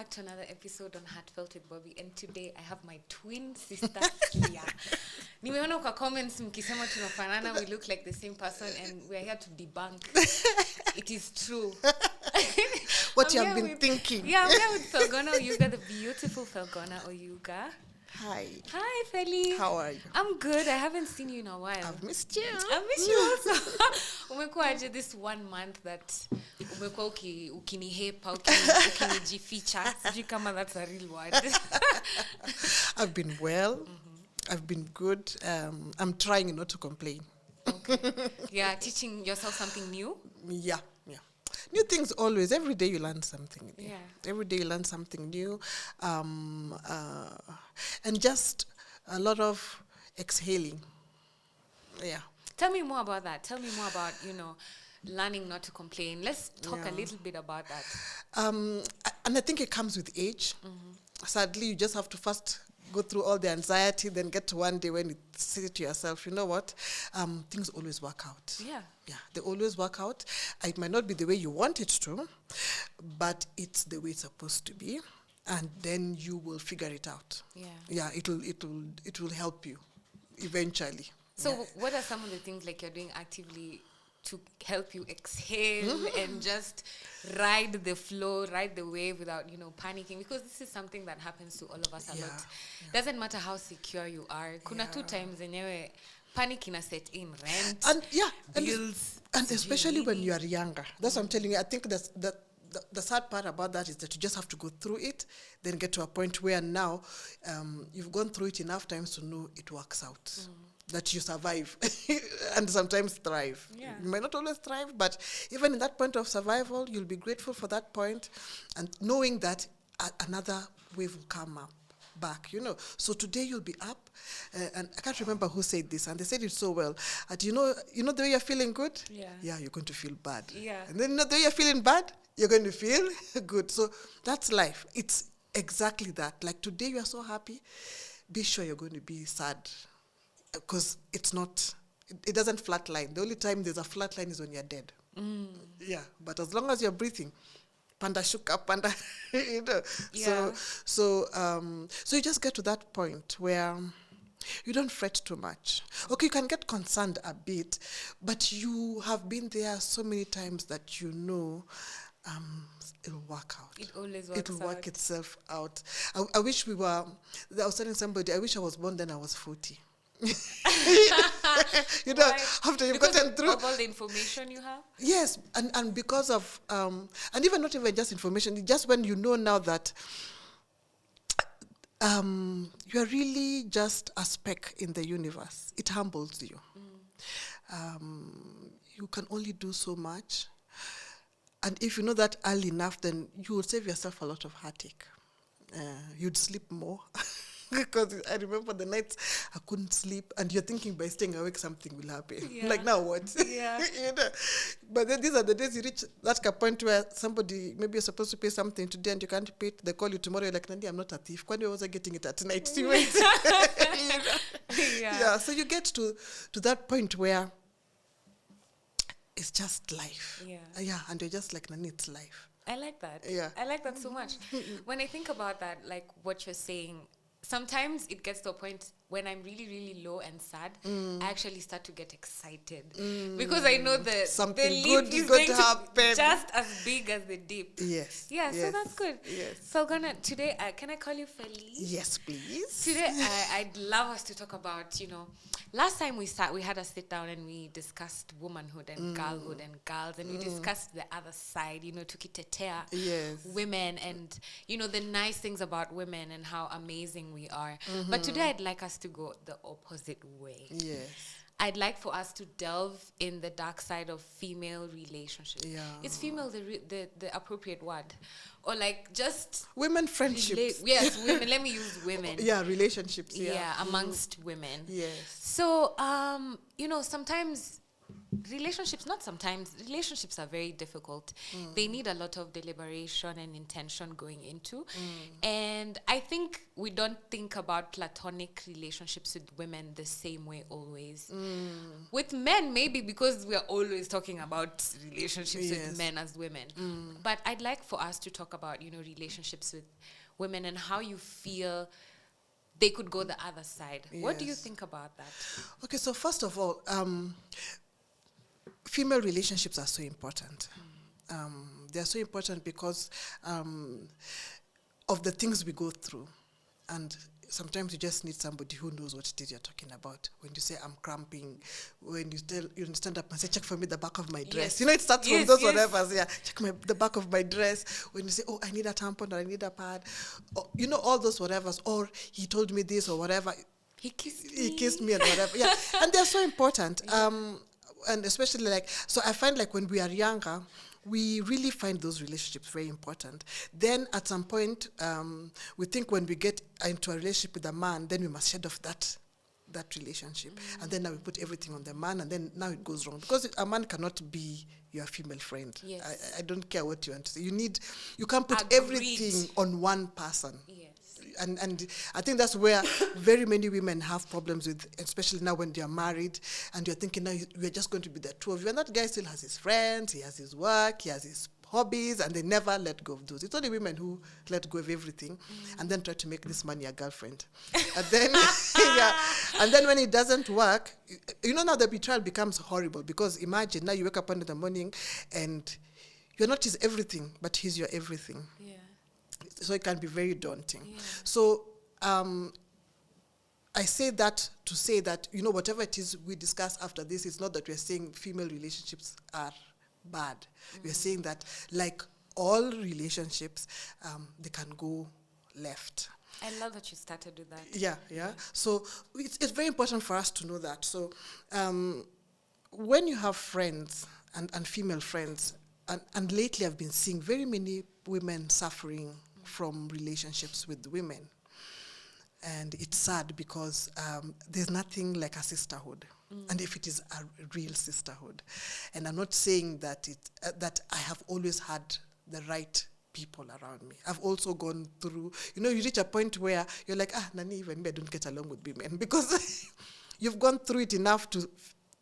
back to another episode on Heartfelt with Bobbie, and today I have my twin sister here. Nimeona kwa comments mkisema tunafanana, we look like the same person, and we're here to debunk. It is true. What you have been thinking. Yeah, I'm here with Felgonah Oyuga, the beautiful Felgonah Oyuga. Hi. Hi, Feli. How are you? I'm good. I haven't seen you in a while. I've missed you. I miss you also. Umekuwa aje this 1 month that umekuwa ukinihepa, ukinijificha. Sijui kama that's a real word. I've been well. Mm-hmm. I've been good. I'm trying not to complain. Okay. Yeah, teaching yourself something new? Yeah. New things always. Every day you learn something. Yeah. Every day you learn something new. And just a lot of exhaling. Yeah. Tell me more about that. Tell me more about, learning not to complain. Let's talk a little bit about that. And I think it comes with age. Mm-hmm. Sadly, you just have to first go through all the anxiety, then get to one day when you say to yourself, you know what, things always work out. Yeah, they always work out. It might not be the way you want it to, but it's the way it's supposed to be, and then you will figure it out. It will help you eventually. So what are some of the things like you're doing actively to help you exhale and just ride the flow, ride the wave without, panicking? Because this is something that happens to all of us a lot. Doesn't matter how secure you are. Kuna 2 times zenyewe panic ina set in, rent, bills. And especially when you are younger. That's what I'm telling you. I think that's the sad part about that is that you just have to go through it, then get to a point where now you've gone through it enough times to know it works out. That you survive and sometimes thrive. Yeah. You might not always thrive, but even in that point of survival, you'll be grateful for that point and knowing that another wave will come up back, So today you'll be up, and I can't remember who said this, and they said it so well. You know the way you're feeling good? Yeah, you're going to feel bad. Yeah. And then the way you're feeling bad, you're going to feel good. So that's life. It's exactly that. Like today you are so happy, be sure you're going to be sad. Because it doesn't flatline. The only time there's a flatline is when you're dead. Yeah, but as long as you're breathing, panda shuka, panda, Yeah. So you just get to that point where you don't fret too much. Okay, you can get concerned a bit, but you have been there so many times that it'll work out. It always works out. It'll work itself out. I wish I was telling somebody, I wish I was born then I was 40. After you've gotten through of all the information you have. Yes, and because of and even not even just information, just when you know now that you're really just a speck in the universe, it humbles you. You can only do so much, and if you know that early enough, then you will save yourself a lot of heartache. You'd sleep more. Because I remember the nights I couldn't sleep, and you're thinking by staying awake something will happen. Yeah. Like now what? Yeah. But then these are the days you reach that point where somebody, maybe you're supposed to pay something today and you can't pay it. They call you tomorrow. You're like, Nandi, I'm not a thief. When was I getting it at night? Yeah. So you get to that point where it's just life. Yeah. And you're just like, Nandi, it's life. I like that. Yeah. I like that so much. When I think about that, like what you're saying, sometimes it gets to a point when I'm really, really low and sad, I actually start to get excited because I know that something the good leap is is going going to to happen. be just as big as the dip. Yes. Yeah, so that's good. Yes. Felgonah, today, can I call you Feli? Yes, please. Today, I'd love us to talk about, last time we had a sit down and we discussed womanhood and girlhood and girls, and we discussed the other side, tukitetea women and, the nice things about women and how amazing we are. But today, I'd like us to go the opposite way. Yes. I'd like for us to delve in the dark side of female relationships. Yeah. Is female the appropriate word? Or like just... Women friendships. Yes, women. Let me use women. Yeah, relationships. Yeah, amongst women. Yes. So, sometimes relationships are very difficult. They need a lot of deliberation and intention going into. And I think we don't think about platonic relationships with women the same way always. With men, maybe because we are always talking about relationships with men as women. But I'd like for us to talk about, relationships with women and how you feel they could go the other side. What do you think about that? Okay, so first of all, female relationships are so important. They are so important because of the things we go through. And sometimes you just need somebody who knows what it is you're talking about. When you say, I'm cramping, when you stand up and say, check for me the back of my dress. It starts from those whatevers. Yeah, check the back of my dress. When you say, oh, I need a tampon or I need a pad. Or, all those whatevers. Or he told me this or whatever. He kissed me and whatever. Yeah, and they're so important. And especially so I find when we are younger, we really find those relationships very important. Then at some point, we think when we get into a relationship with a man, then we must shed off that relationship. And then now we put everything on the man, and then now it goes wrong. Because a man cannot be your female friend. Yes. I don't care what you want to say. You can't put everything on one person. Yes. And I think that's where very many women have problems with, especially now when they're married and you're thinking now we're just going to be the two of you. And that guy still has his friends, he has his work, he has his hobbies, and they never let go of those. It's only women who let go of everything and then try to make this man your girlfriend. And then, and then when it doesn't work, now the betrayal becomes horrible because imagine now you wake up in the morning and you're not his everything, but he's your everything. Yeah. So it can be very daunting. Yeah. So I say that to say that, whatever it is we discuss after this, it's not that we're saying female relationships are bad. We're saying that like all relationships, they can go left. I love that you started with that. Yeah. So it's very important for us to know that. So when you have friends and female friends, and lately I've been seeing very many women suffering from relationships with women. And it's sad because there's nothing like a sisterhood. And if it is a real sisterhood. And I'm not saying that that I have always had the right people around me. I've also gone through, you reach a point where you're like, Nani, even me, I don't get along with women. Because you've gone through it enough to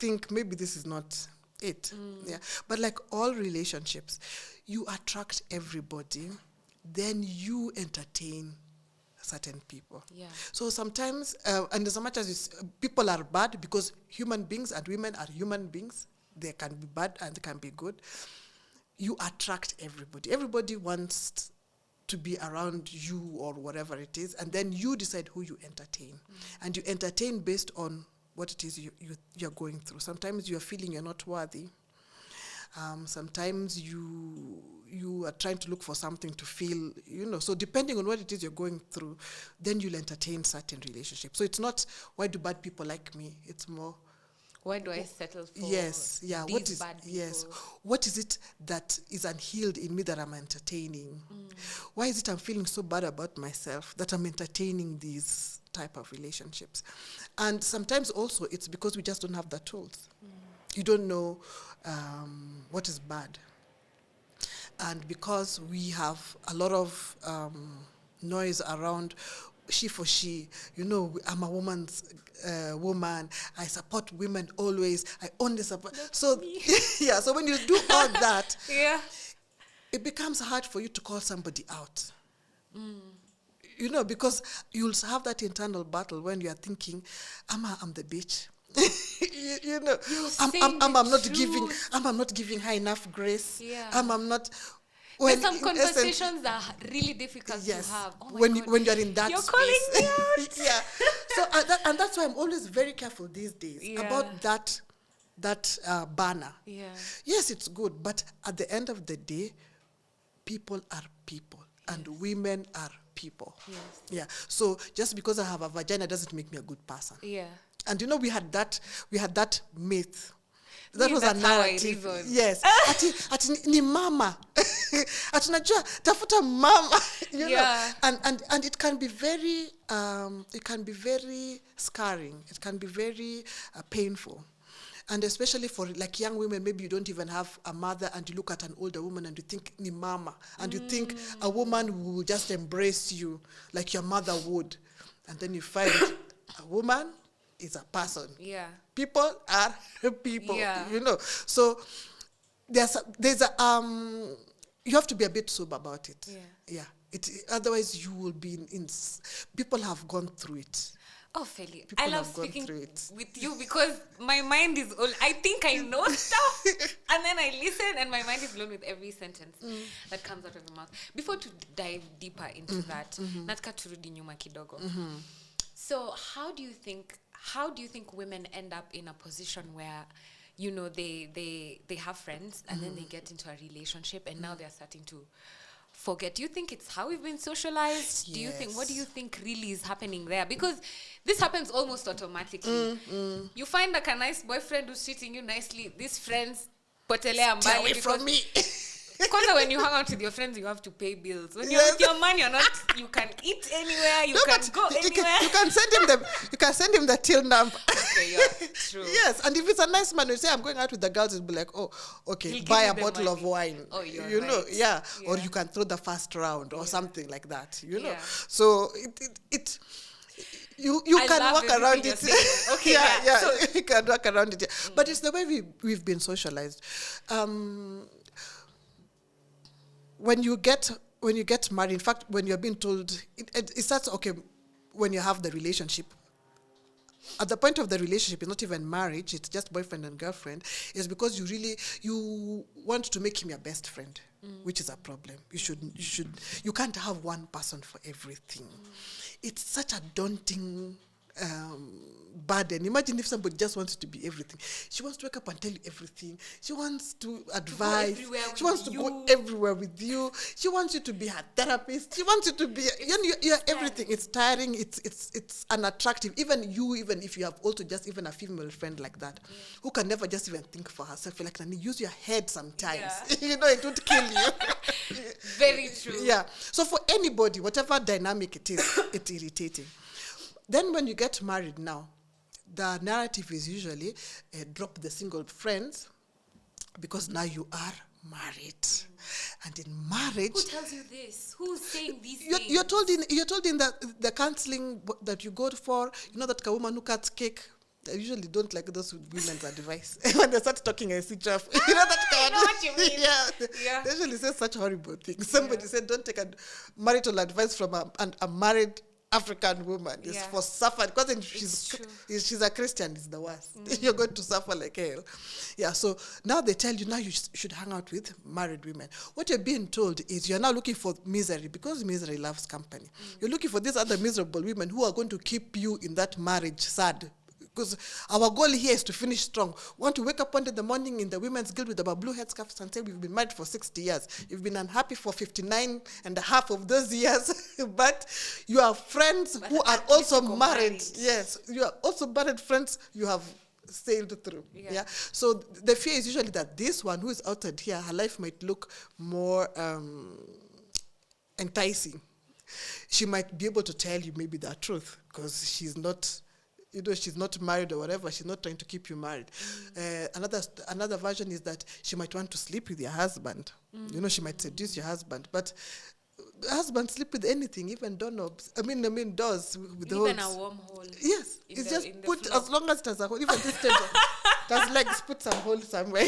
think maybe this is not it. Yeah. But like all relationships, you attract everybody, then you entertain certain people. Yeah. So sometimes, and as much as people are bad, because human beings and women are human beings, they can be bad and they can be good, you attract everybody. Everybody wants to be around you or whatever it is, and then you decide who you entertain. And you entertain based on what it is you're going through. Sometimes you're feeling you're not worthy. Sometimes you are trying to look for something to feel, so depending on what it is you're going through, then you'll entertain certain relationships. So it's not, why do bad people like me? It's more, why do I settle for these bad people? Yes. What is it that is unhealed in me that I'm entertaining? Why is it I'm feeling so bad about myself that I'm entertaining these type of relationships? And sometimes also it's because we just don't have the tools. You don't know what is bad. And because we have a lot of noise around she for she, I'm a woman's woman, I support women always, I only support. That's so me. Yeah, so when you do all that, it becomes hard for you to call somebody out. Because you'll have that internal battle when you're thinking, I'm the bitch. I'm not giving her enough grace. Yeah. I'm not. When some conversations are really difficult to have. Oh when you're in that you're space. calling me out. Yeah. So and that's why I'm always very careful these days about that banner. Yeah. Yes, it's good, but at the end of the day, people are people, and women are people. Yes. Yeah. So just because I have a vagina doesn't make me a good person. Yeah. And we had that myth. That was a that's how I narrative. reason. Yes. Ati ni mama. Ati najua tafuta mama. And it can be very scarring. It can be very painful. And especially for like young women, maybe you don't even have a mother and you look at an older woman and you think ni mama, and you think a woman who will just embrace you like your mother would, and then you find a woman is a person. Yeah. People are people. Yeah. You know. So there's a you have to be a bit sober about it. Yeah. Otherwise you will be in people have gone through it. Oh, Feli, People I love have gone speaking through it. with you because my mind is all, I think I know stuff, and then I listen and my mind is blown with every sentence that comes out of your mouth. Before to dive deeper into that, nataka turudi nyuma kidogo. So how do you think women end up in a position where, you know, they have friends and then they get into a relationship and now they're starting to forget? Do you think it's how we've been socialized? Yes. What do you think really is happening there? Because this happens almost automatically. You find like a nice boyfriend who's treating you nicely. These friends potelea Stay mbali away from me. Because when you hang out with your friends, you have to pay bills. When you're with your man, you can eat anywhere, you can go anywhere. You can send him the till number. Okay, yeah, true. Yes, and if it's a nice man, you say I'm going out with the girls, it'll be like, oh, okay, He'll buy give a you the bottle of money. wine. Oh, you're you know, right. yeah. Or Yeah. you can throw the first round or something like that. You know, Yeah. so you I can love work around everything it. you're saying. Okay, yeah. So, You can work around it. Yeah. But it's the way we've been socialized. When you get married, in fact, when you're being told, it starts, okay, when you have the relationship. At the point of the relationship, it's not even marriage, it's just boyfriend and girlfriend, is because you want to make him your best friend, which is a problem. You can't have one person for everything. It's such a daunting burden. Imagine if somebody just wants to be everything. She wants to wake up and tell you everything. She wants to advise. She wants to go everywhere with you. She wants you to be her therapist. She wants you to be you're everything. It's tiring. It's unattractive. Even if you have also just even a female friend like that, who can never just even think for herself. You're like, can you use your head sometimes? Yeah. You know, it would kill you. very true. Yeah. So for anybody, whatever dynamic it is, it's irritating. Then when you get married now, the narrative is usually drop the single friends because now you are married. And in marriage... Who tells you this? Who's saying these things? You're told in the counseling that you go for, you know that a woman who cuts cake, I usually don't like those women's advice. When they start talking and switch off. You know that kind I know what you mean. Yeah. They usually say such horrible things. Somebody said, don't take a marital advice from a married African woman. It's for suffer, because she's a Christian, is the worst. You're going to suffer like hell. Yeah, so now they tell you now you should hang out with married women. What you're being told is you're now looking for misery, because misery loves company. You're looking for these other miserable women who are going to keep you in that marriage sad. Because our goal here is to finish strong. We want to wake up one day in the morning in the women's guild with our blue headscarves and say we've been married for 60 years. You've been unhappy for 59 and a half of those years. But you have friends who are also married. Yes, you are also married friends you have sailed through. Yeah. So the fear is usually that this one who is outside here, her life might look more enticing. She might be able to tell you maybe the truth because she's not... she's not married or whatever. She's not trying to keep you married. Another version is that she might want to sleep with your husband. She might seduce your husband, but husbands sleep with anything, even doorknobs. I mean doors with the even holes. a wormhole. Yes, it's just put floor. as long as it has a hole. Even this table has legs. Put some hole somewhere.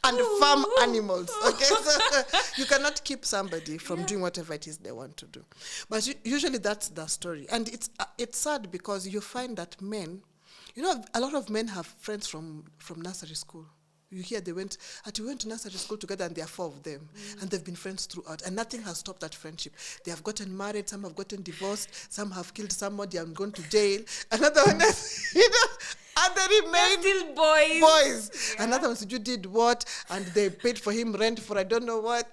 And farm animals, okay? So you cannot keep somebody from doing whatever it is they want to do. But usually that's the story. And it's sad because you find that men, a lot of men have friends from nursery school. You hear we went to nursery school together and there are 4 of them. And they've been friends throughout. And nothing has stopped that friendship. They have gotten married, some have gotten divorced, some have killed somebody and gone to jail. Another one has, and they remain still boys. Yeah. Another one said, you did what? And they paid for him rent for I don't know what.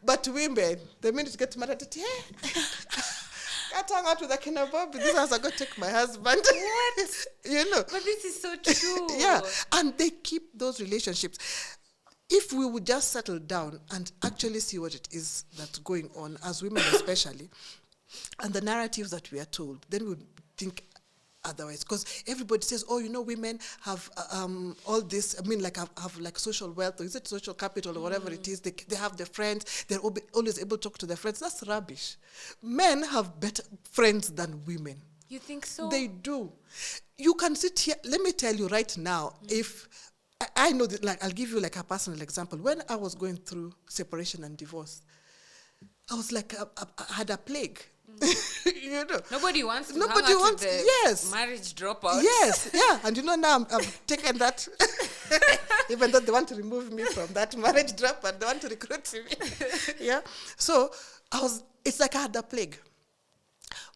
But women, the minute you get married, can't hang out with a Felgonah and Bobbie. This house I got to take my husband. What? But this is so true. Yeah. And they keep those relationships. If we would just settle down and actually see what it is that's going on, as women especially, and the narratives that we are told, then we'd think otherwise. Because everybody says, oh, women have all this, have like social wealth, or is it social capital, or whatever it is. They have their friends, they're always able to talk to their friends. That's rubbish. Men have better friends than women. You think so? They do. You can sit here, let me tell you right now, if I know that, like, I'll give you like a personal example. When I was going through separation and divorce, I was like, I had a plague. Nobody wants to Nobody hang out wants, with the yes. marriage dropout. Yes, yeah. And now I've taken that, even though they want to remove me from that marriage dropout, they want to recruit me. Yeah. So it's like I had a plague.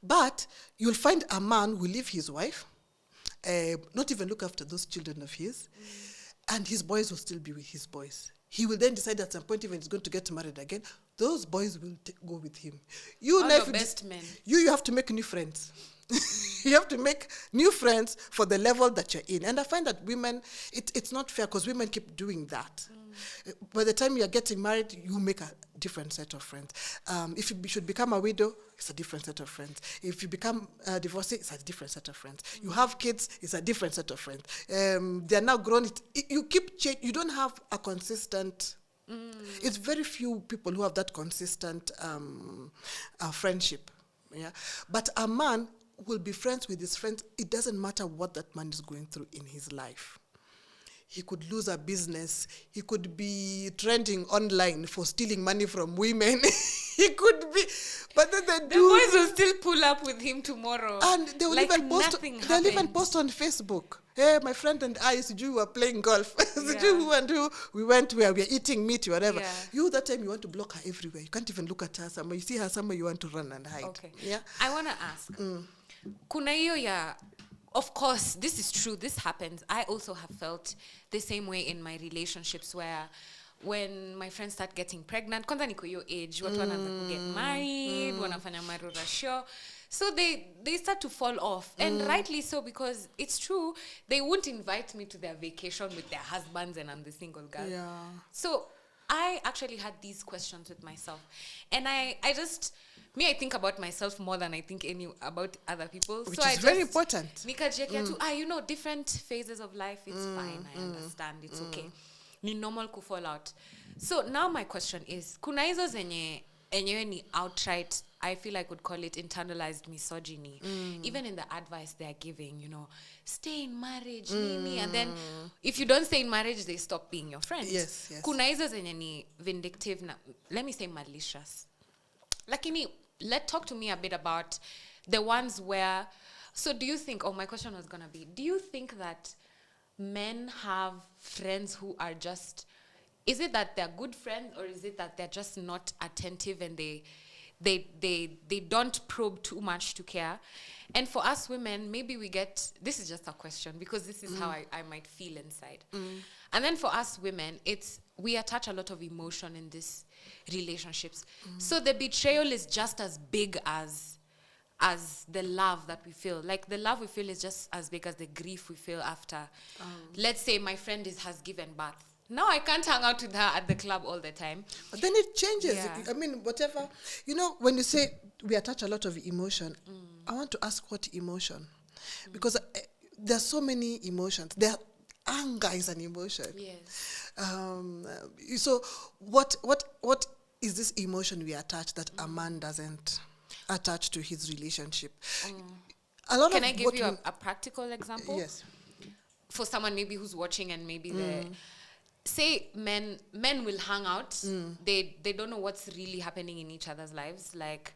But you'll find a man who will leave his wife, not even look after those children of his, and his boys will still be with his boys. He will then decide at some point, even he's going to get married again, those boys will go with him. All your best men. You have to make new friends. You have to make new friends for the level that you're in. And I find that women, it's not fair because women keep doing that. By the time you're getting married, you make a different set of friends. If you should become a widow, it's a different set of friends. If you become a divorcee, it's a different set of friends. You have kids, it's a different set of friends. They're now grown. You keep change. You don't have a consistent. It's very few people who have that consistent friendship. Yeah, but a man will be friends with his friends. It doesn't matter what that man is going through in his life. He could lose a business. He could be trending online for stealing money from women. He could be, but then the boys will still pull up with him tomorrow, and they will like even post. nothing They'll even happened. post on Facebook. Hey, my friend and I, we were playing golf. Who and who we went where we were eating meat, whatever. Yeah. You that time you want to block her everywhere. You can't even look at her somewhere. You see her somewhere, you want to run and hide. Okay. Yeah. I want to ask. Kuna hiyo ya, of course, this is true. This happens. I also have felt the same way in my relationships where when my friends start getting pregnant, kwanza niko your age, watu wanaanza ku get married, wanafanya marurasho. So they start to fall off. And rightly so, because it's true, they won't invite me to their vacation with their husbands and I'm the single girl. Yeah. So I actually had these questions with myself. And I think about myself more than I think about other people. Which so is very important. Nikajiekea tu, different phases of life, it's fine, I understand, it's okay. Ni normal ku fall out. So now my question is, kuna hizo zenye enyewe ni outright, I feel I could call it internalized misogyny. Even in the advice they're giving, stay in marriage, nini, and then if you don't stay in marriage, they stop being your friend. Yes, yes. Kuna hizo zenye ni vindictive, let me say malicious. Lakini, talk to me a bit about the ones where, so do you think, my question was going to be, do you think that men have friends who are just, is it that they're good friends or is it that they're just not attentive and they don't probe too much to care? And for us women, maybe we get, this is just a question because this is how I might feel inside. And then for us women, we attach a lot of emotion in these relationships. So the betrayal is just as big as the love that we feel. Like the love we feel is just as big as the grief we feel after. Let's say my friend has given birth. Now I can't hang out with her at the club all the time. But then it changes. Yeah. I mean, whatever. When you say we attach a lot of emotion, I want to ask what emotion. Because there's so many emotions. Anger is an emotion. Yes. So what is this emotion we attach that a man doesn't attach to his relationship? Can I give you a practical example? Yes. For someone maybe who's watching and maybe say men will hang out. They don't know what's really happening in each other's lives. Like,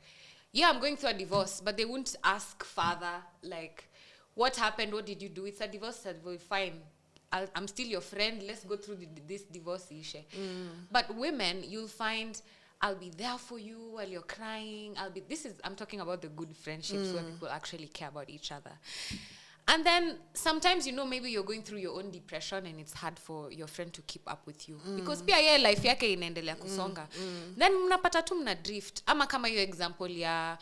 yeah, I'm going through a divorce, but they won't ask father, like, what happened? What did you do? It's a divorce. Well, fine. I'm still your friend. Let's go through this divorce issue. But women, you'll find, I'll be there for you while you're crying. I'm talking about the good friendships where people actually care about each other. And then sometimes, maybe you're going through your own depression and it's hard for your friend to keep up with you. Because pia yeye life yake inaendelea kusonga. Then mnapata tu mna drift. Ama kama hiyo example ya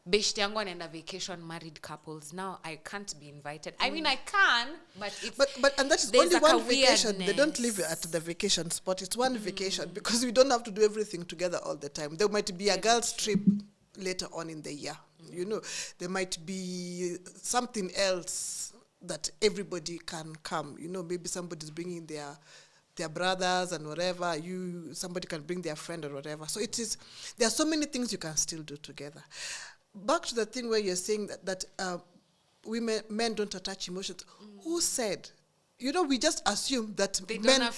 beshte yangu anaenda vacation, married couples. Now I can't be invited. I mean, I can, but it's... But and that's only one vacation. They don't live at the vacation spot. It's one vacation because we don't have to do everything together all the time. There might be a girls' trip later on in the year. You know, there might be something else that everybody can come. You know, maybe somebody's bringing their brothers and whatever. Somebody can bring their friend or whatever. So there are so many things you can still do together. Back to the thing where you're saying that men don't attach emotions. Who said? You know, we just assume that men,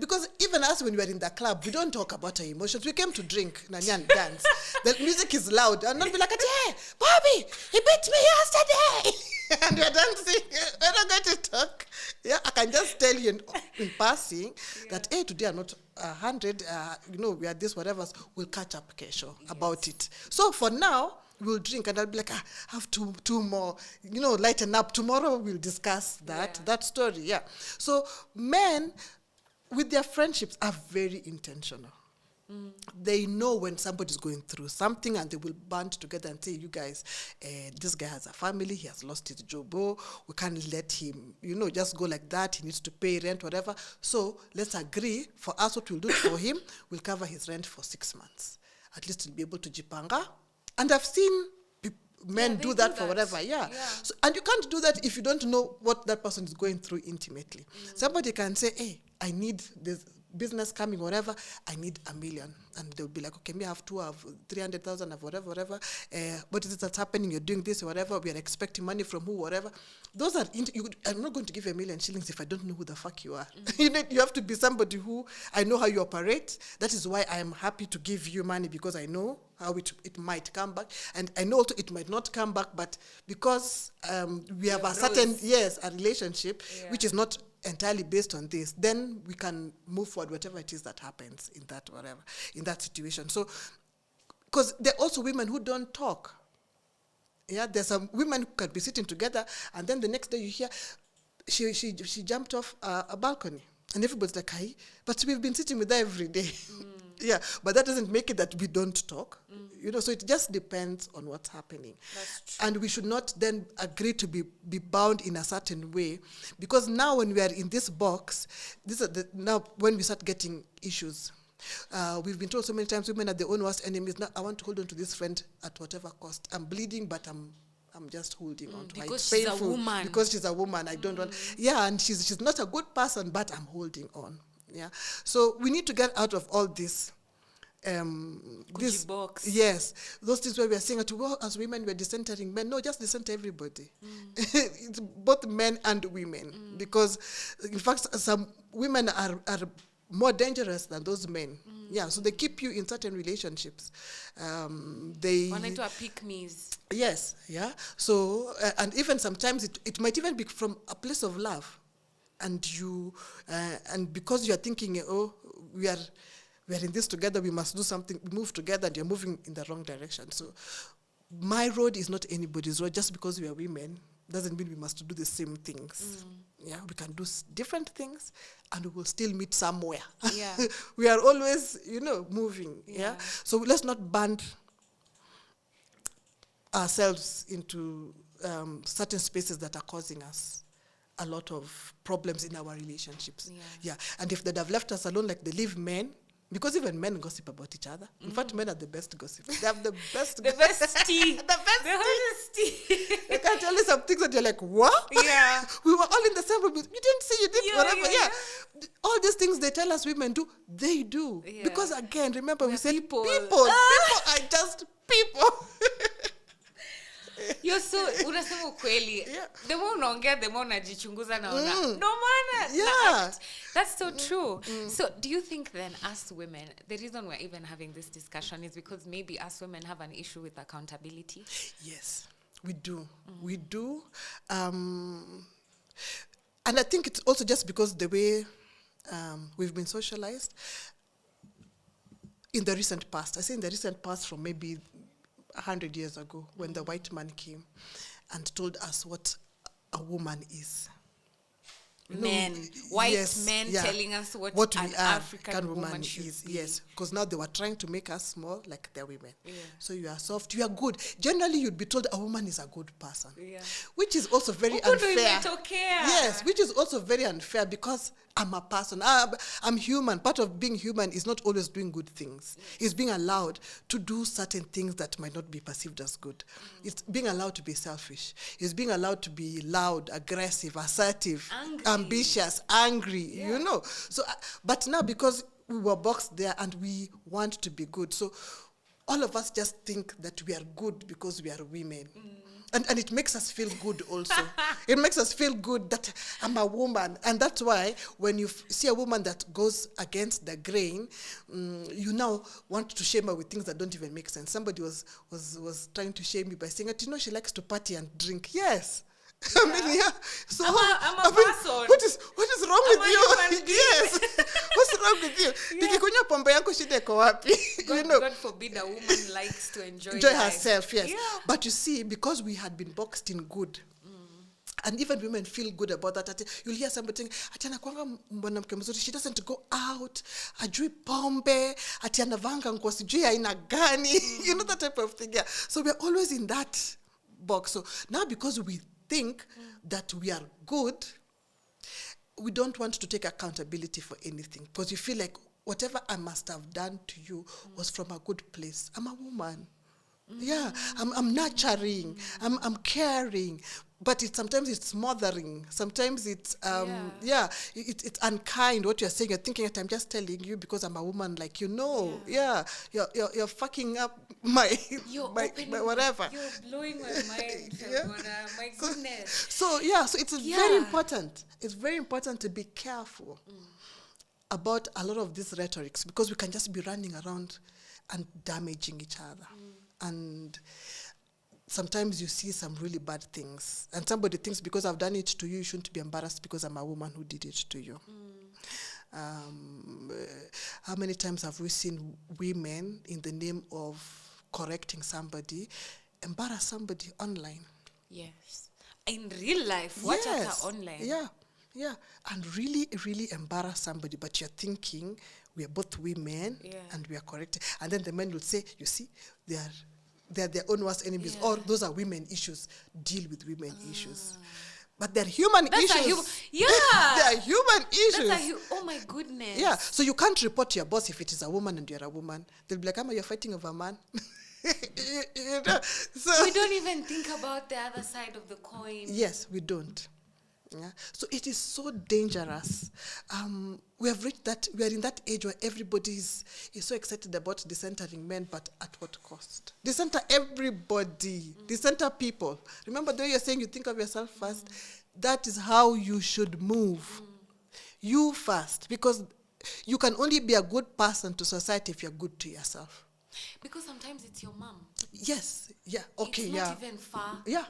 because even us when we were in the club, we don't talk about our emotions. We came to drink, and dance. The music is loud, and not be like, hey, Bobbie, he beat me yesterday. And we're dancing. We're not going to talk. Yeah, I can just tell you in passing that, hey, today I'm not 100, you know, we are this, whatever. We'll catch up, Kesho, about it. So for now, we'll drink, and I'll be like, I have two more, you know, lighten up. Tomorrow we'll discuss that story, yeah. So men, with their friendships, are very intentional. They know when somebody's going through something, and they will band together and say, you guys, this guy has a family, he has lost his job, we can't let him, you know, just go like that, he needs to pay rent, whatever. So let's agree, for us, what we'll do for him, we'll cover his rent for 6 months. At least he'll be able to jipanga. And I've seen men do that for whatever, So, and you can't do that if you don't know what that person is going through intimately. Somebody can say, hey, I need this business coming, whatever, I need $1 million. And they'll be like, okay, me have 2, I have 300,000, of whatever. What is it that's happening? You're doing this or whatever. We are expecting money from who, whatever. Those are, I'm not going to give you $1 million shillings if I don't know who the fuck you are. You have to be somebody who, I know how you operate. That is why I am happy to give you money, because I know how it might come back. And I know also it might not come back, but because we have a certain, a relationship, which is not entirely based on this, then we can move forward, whatever it is that happens in that situation. So, because there are also women who don't talk. Yeah, there's some women who can be sitting together, and then the next day you hear she jumped off a balcony, and everybody's like, "Hi," but we've been sitting with her every day. Yeah, but that doesn't make it that we don't talk. You know, so it just depends on what's happening. That's true. And we should not then agree to be bound in a certain way, because now when we are in this box, now when we start getting issues. We've been told so many times women are their own worst enemies. Now I want to hold on to this friend at whatever cost. I'm bleeding, but I'm just holding on to her. Because she's a woman. Because she's a woman. I don't want. Yeah, and she's not a good person, but I'm holding on. Yeah. So we need to get out of all this. This box. Yes, those things where we are saying as women we're decentering men. No, just decenter everybody. It's both men and women, because in fact some women are more dangerous than those men. Yeah, so they keep you in certain relationships. They wanaitwa pick-me's. Yes, yeah. So and even sometimes it might even be from a place of love, and you and because you are thinking, oh, we are in this together, we must do something, move together, and you're moving in the wrong direction. So my road is not anybody's road. Just because we are women doesn't mean we must do the same things. Yeah, we can do different things, and we will still meet somewhere. Yeah. We are always, moving. Yeah. So let's not band ourselves into certain spaces that are causing us a lot of problems in our relationships. Yeah. And if they'd have left us alone like they leave men, because even men gossip about each other. In fact, men are the best gossips. They have the best the best tea. The best tea. They can tell you some things that you're like, what? Yeah. We were all in the same room. You didn't see, you did whatever. Yeah. All these things they tell us women do, they do. Yeah. Because again, remember we said people. People are just people. You're so unasema ukweli. The more unaongea, the more unajichunguza na una. No maana. Yeah. That's so true. So do you think then us women, the reason we're even having this discussion is because maybe us women have an issue with accountability? Yes, we do. We do. And I think it's also just because the way we've been socialized in the recent past. I say in the recent past from maybe 100 years ago, when the white man came and told us what a woman is. White men telling us what an African woman is. Yes, because now they were trying to make us small like they're women. Yeah. So you are soft, you are good. Generally, you'd be told a woman is a good person, which is also very unfair. Yes, which is also very unfair, because I'm a person. I'm human. Part of being human is not always doing good things. It's being allowed to do certain things that might not be perceived as good. It's being allowed to be selfish. It's being allowed to be loud, aggressive, assertive, ambitious, angry, you know. So, but now because we were boxed there and we want to be good, so all of us just think that we are good because we are women. And it makes us feel good also. It makes us feel good that I'm a woman. And that's why when you see a woman that goes against the grain, you now want to shame her with things that don't even make sense. Somebody was trying to shame me by saying, you know, she likes to party and drink. Yes. Yeah. I mean, yeah. So I'm a person. What is wrong with you? Yes. What's wrong with you? Nikikunywa pombe yangu shida iko wapi? You know. God forbid a woman likes to enjoy herself, yes. Yeah. But you see, because we had been boxed in good, and even women feel good about that. You'll hear somebody saying, ati anakuanga mwanamke mzuri, she doesn't go out, ajui pombe, ati anavanga nguo sijui aina gani. You know, that type of thing. Yeah. So we're always in that box. So now because we think that we are good, we don't want to take accountability for anything because you feel like whatever I must have done to you was from a good place. I'm a woman. Yeah, I'm nurturing, I'm caring, but sometimes it's smothering. Sometimes it's it's unkind. What you're saying, you're thinking that I'm just telling you because I'm a woman, like you know. Yeah, you're fucking up my whatever. You're blowing my mind, Felgonah. My goodness. So it's very important. It's very important to be careful about a lot of these rhetorics because we can just be running around and damaging each other. And sometimes you see some really bad things. And somebody thinks because I've done it to you, you shouldn't be embarrassed because I'm a woman who did it to you. How many times have we seen women, in the name of correcting somebody, embarrass somebody online? Yes. In real life, watch out online. Yeah. And really, really embarrass somebody. But you're thinking, we are both women and we are correcting. And then the men will say, you see, they're their own worst enemies. Or those are women issues. Deal with women issues. But they're human issues. They're human issues. Oh my goodness. Yeah. So you can't report to your boss if it is a woman and you're a woman. They'll be like, you're fighting over a man. you know? So we don't even think about the other side of the coin. Yes, we don't. Yeah. So it is so dangerous. We have reached that, we are in that age where everybody is so excited about decentering men, but at what cost? Decenter everybody. Decenter people. Remember the way you're saying you think of yourself first? That is how you should move. You first. Because you can only be a good person to society if you're good to yourself. Because sometimes it's your mom. Yes. Yeah. Okay. It's not even far. Yeah.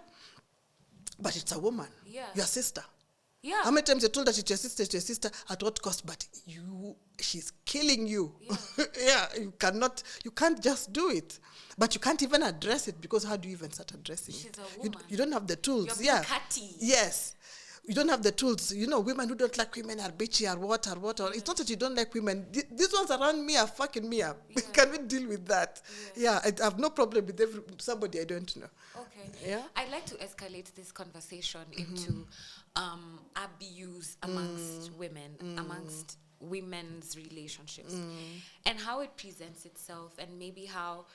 But it's a woman. Yeah. Your sister. Yeah. How many times you're told that it's your sister, at what cost? But she's killing you. Yeah. You can't just do it. But you can't even address it because how do you even start addressing it? She's a woman. You don't have the tools. You're catty. Yes. You don't have the tools. You know, women who don't like women are bitchy or what. It's not that you don't like women. These ones around me are fucking me up. Yeah. Can we deal with that? Yeah, I have no problem with somebody I don't know. Okay. Yeah. I'd like to escalate this conversation into abuse amongst women, amongst women's relationships, and how it presents itself, and maybe how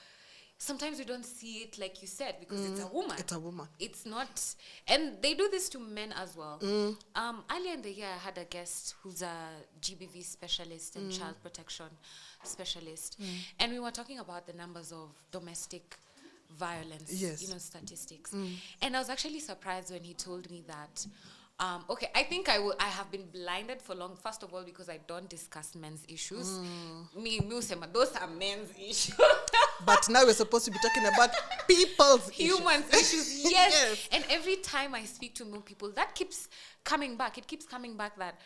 sometimes we don't see it like you said because it's a woman. It's a woman. It's not, and they do this to men as well. Earlier in the year, I had a guest who's a GBV specialist and child protection specialist, and we were talking about the numbers of domestic violence, statistics. And I was actually surprised when he told me that. I think I have been blinded for long. First of all, because I don't discuss men's issues. Those are men's issues. But now we're supposed to be talking about people's humans issues. Yes. And every time I speak to more people, that keeps coming back. It keeps coming back that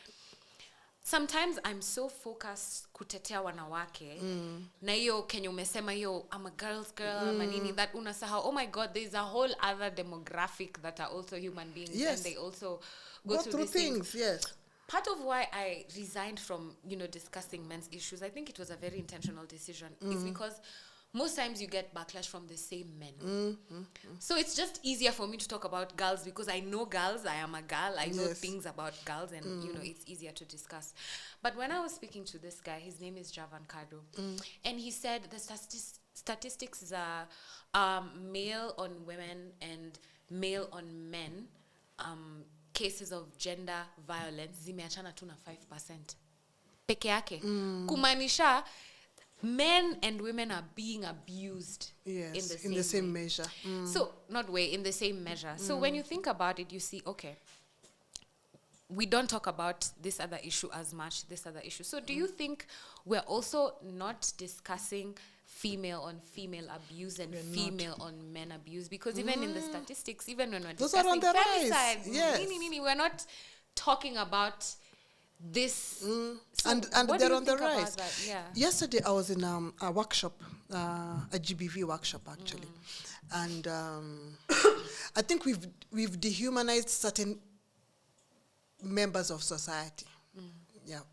sometimes I'm so focused kutetea wanawake na hiyo kenye umesema hiyo I'm a girl's girl manini that unasahau, oh my god, there's a whole other demographic that are also human beings and they also go through these things. Yes. Part of why I resigned from discussing men's issues, I think it was a very intentional decision, is because most times you get backlash from the same men. So it's just easier for me to talk about girls because I know girls, I am a girl, I know things about girls, and you know, it's easier to discuss. But when I was speaking to this guy, his name is Javan Kado, and he said the statistics are male on women and male on men, cases of gender violence zimeachana tu na 5% peke yake. Kumaanisha men and women are being abused in the same measure. So, in the same measure. So when you think about it, you see, okay, we don't talk about this other issue as much, So do you think we're also not discussing female on female abuse and female on men abuse? Because even in the statistics, even when we're discussing femicide, we're not talking about this. So and they're on the rise. Yesterday I was in a workshop, a GBV workshop actually, and I think we've dehumanized certain members of society.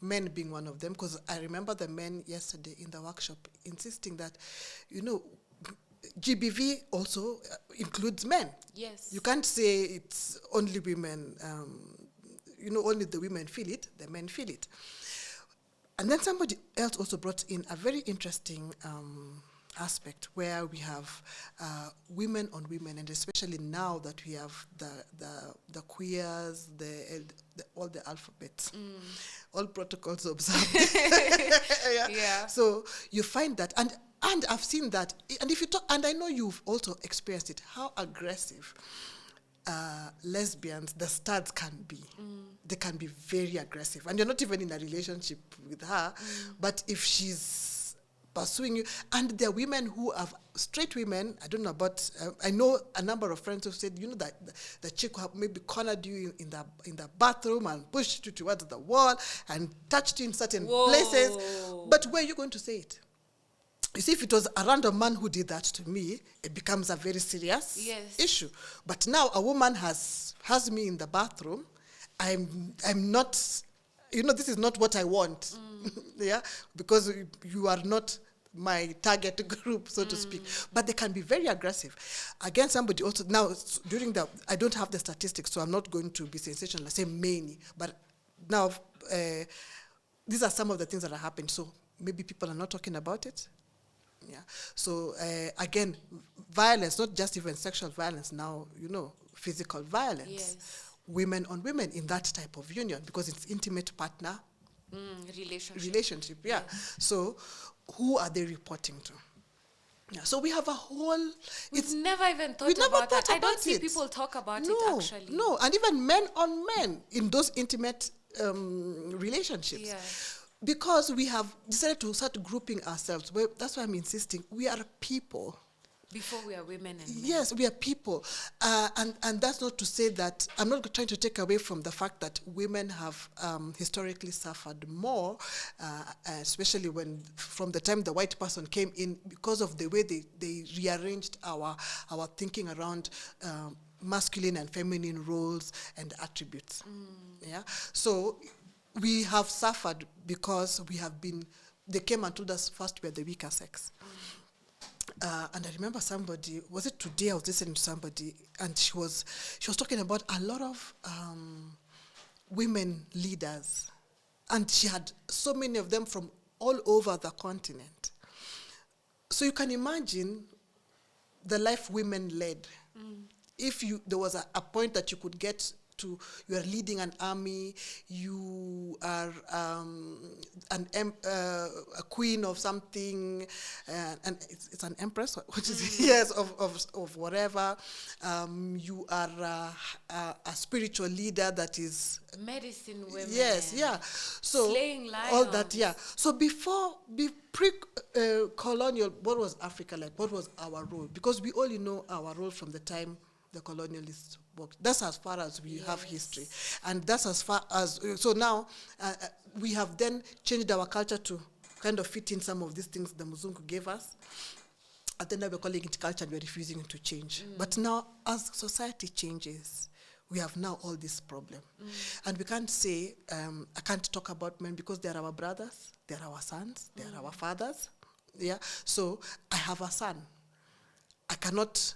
Men being one of them, because I remember the men yesterday in the workshop insisting that, you know, GBV also includes men. Yes. You can't say it's only women. You know, only the women feel it, the men feel it. And then somebody else also brought in a very interesting aspect where we have women on women, and especially now that we have the queers, all the alphabets, all protocols observed. So you find that, and I've seen that, and if you talk, and I know you've also experienced it, how aggressive lesbians, the studs can be. They can be very aggressive, and you're not even in a relationship with her, but if she's pursuing you, and there are women who have, straight women, I don't know about, I know a number of friends who said, you know, that the chick who have maybe cornered you in the bathroom and pushed you towards the wall and touched you in certain places, but where are you going to say it? You see, if it was a random man who did that to me, it becomes a very serious issue. But now a woman has me in the bathroom. I'm not, you know, this is not what I want. Because you are not my target group, so to speak. But they can be very aggressive. Again, somebody also, now during I don't have the statistics, so I'm not going to be sensational, say many. But now, these are some of the things that are happening. So maybe people are not talking about it. So again, violence, not just even sexual violence now, you know, physical violence. Women on women in that type of union, because it's intimate partner relationship. So who are they reporting to? So we have a whole... We've never even thought about that. I don't see people talk about it actually. No, and even men on men in those intimate relationships. Because we have decided to start grouping ourselves. That's why I'm insisting. We are people. Before we are women and men. Yes, we are people. And that's not to say that, I'm not trying to take away from the fact that women have historically suffered more, especially from the time the white person came in, because of the way they rearranged our thinking around masculine and feminine roles and attributes. So we have suffered because they came and told us first we are the weaker sex. And I remember somebody, was it today I was listening to somebody, and she was talking about a lot of women leaders, and she had so many of them from all over the continent. So you can imagine the life women led. If there was a point that you could get to, you are leading an army, you are a queen of something, and it's an empress, which is of whatever. You are a spiritual leader that is medicine women. So slaying lions. All that, So pre-colonial, what was Africa like? What was our role? Because we only know our role from the time the colonialists worked. That's as far as we have history. And that's as far as... So now, we have then changed our culture to kind of fit in some of these things the Muzungu gave us. And then now we're calling it culture and we're refusing to change. But now, as society changes, we have now all this problem. And we can't say, I can't talk about men because they're our brothers, they're our sons, they're our fathers. Yeah. So I have a son. I cannot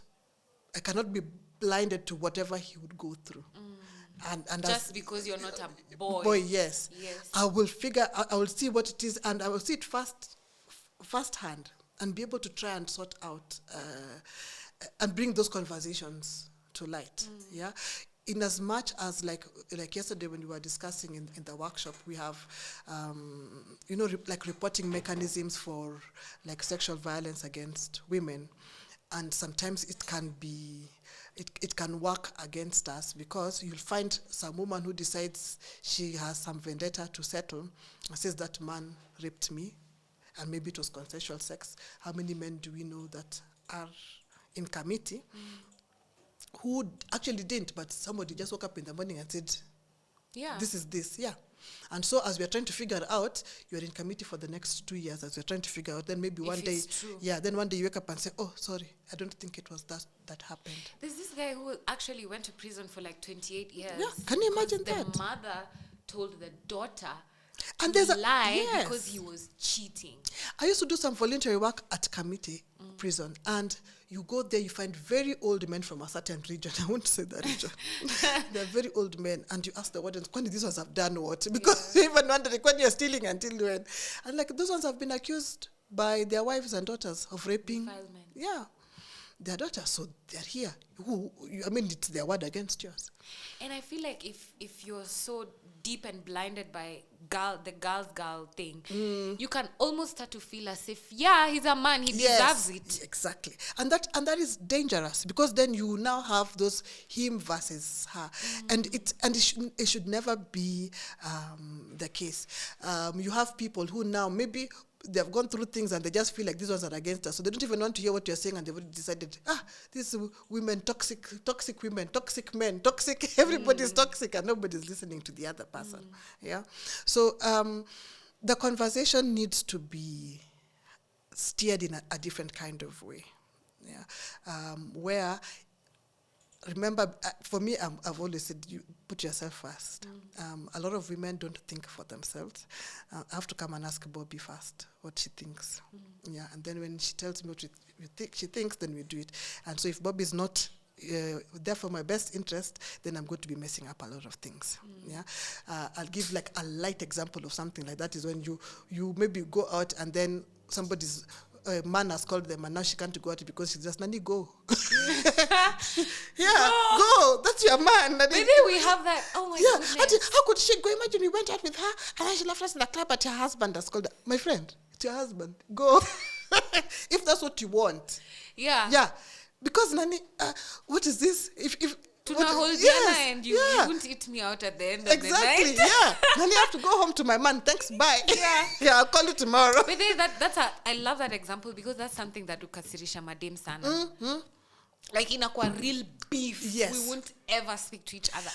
be blinded to whatever he would go through. And Just because you're not a boy. Boy, yes. Yes. I will see what it is, and I will see it firsthand, and be able to try and sort out and bring those conversations to light. Yeah. In as much as like yesterday when we were discussing in the workshop, we have like reporting mechanisms for like sexual violence against women, and sometimes it can work against us, because you'll find some woman who decides she has some vendetta to settle and says that man raped me, and maybe it was consensual sex. How many men do we know that are in committee who actually didn't, but somebody just woke up in the morning and said, this is this, And so as we are trying to figure out, you're in committee for the next 2 years as we're trying to figure out, then maybe one day, then one day you wake up and say, oh, sorry, I don't think it was that happened. There's this guy who actually went to prison for like 28 years. Yeah, can you imagine that? The mother told the daughter and there's lie because he was cheating. I used to do some voluntary work at committee prison, and you go there, you find very old men from a certain region. I won't say that region. They're very old men, and you ask the wardens, when these ones have done what? Because you even wonder when you're stealing until when. And like those ones have been accused by their wives and daughters of raping. Defilement. Yeah. Their daughters, so they're here. It's their word against yours. And I feel like if you're so deep and blinded by the girl thing, you can almost start to feel as if, he's a man, he deserves it. Exactly. And that is dangerous, because then you now have those him versus her. And it should never be the case. You have people who now maybe they've gone through things and they just feel like these ones are against us. So they don't even want to hear what you're saying, and they've already decided, these women, toxic women, toxic men, toxic, everybody's toxic, and nobody's listening to the other person. Yeah. So the conversation needs to be steered in a different kind of way. Yeah. Where, remember, for me, I've always said, you put yourself first. A lot of women don't think for themselves. I have to come and ask Bobbie first what she thinks. Yeah, and then when she tells me what she thinks, then we do it. And so if Bobbie is not there for my best interest, then I'm going to be messing up a lot of things. Yeah, I'll give like a light example of something like that. Is when you maybe go out and then somebody's man has called them, and now she can't go out because she's just, Nani, go. Go. That's your man. Maybe we have that. Oh my goodness. How could she go? Imagine we went out with her and then she left us in the club, but her husband has called her. My friend, it's your husband. Go. If that's what you want. Yeah. Yeah. Because, Nani, what is this? To not hold Diana, and you won't eat me out at the end of the night. Exactly, yeah. Then you have to go home to my man. Thanks, bye. Yeah, I'll call you tomorrow. But I love that example, because that's something that ukasirisha madem sana. Like in a real beef, we won't ever speak to each other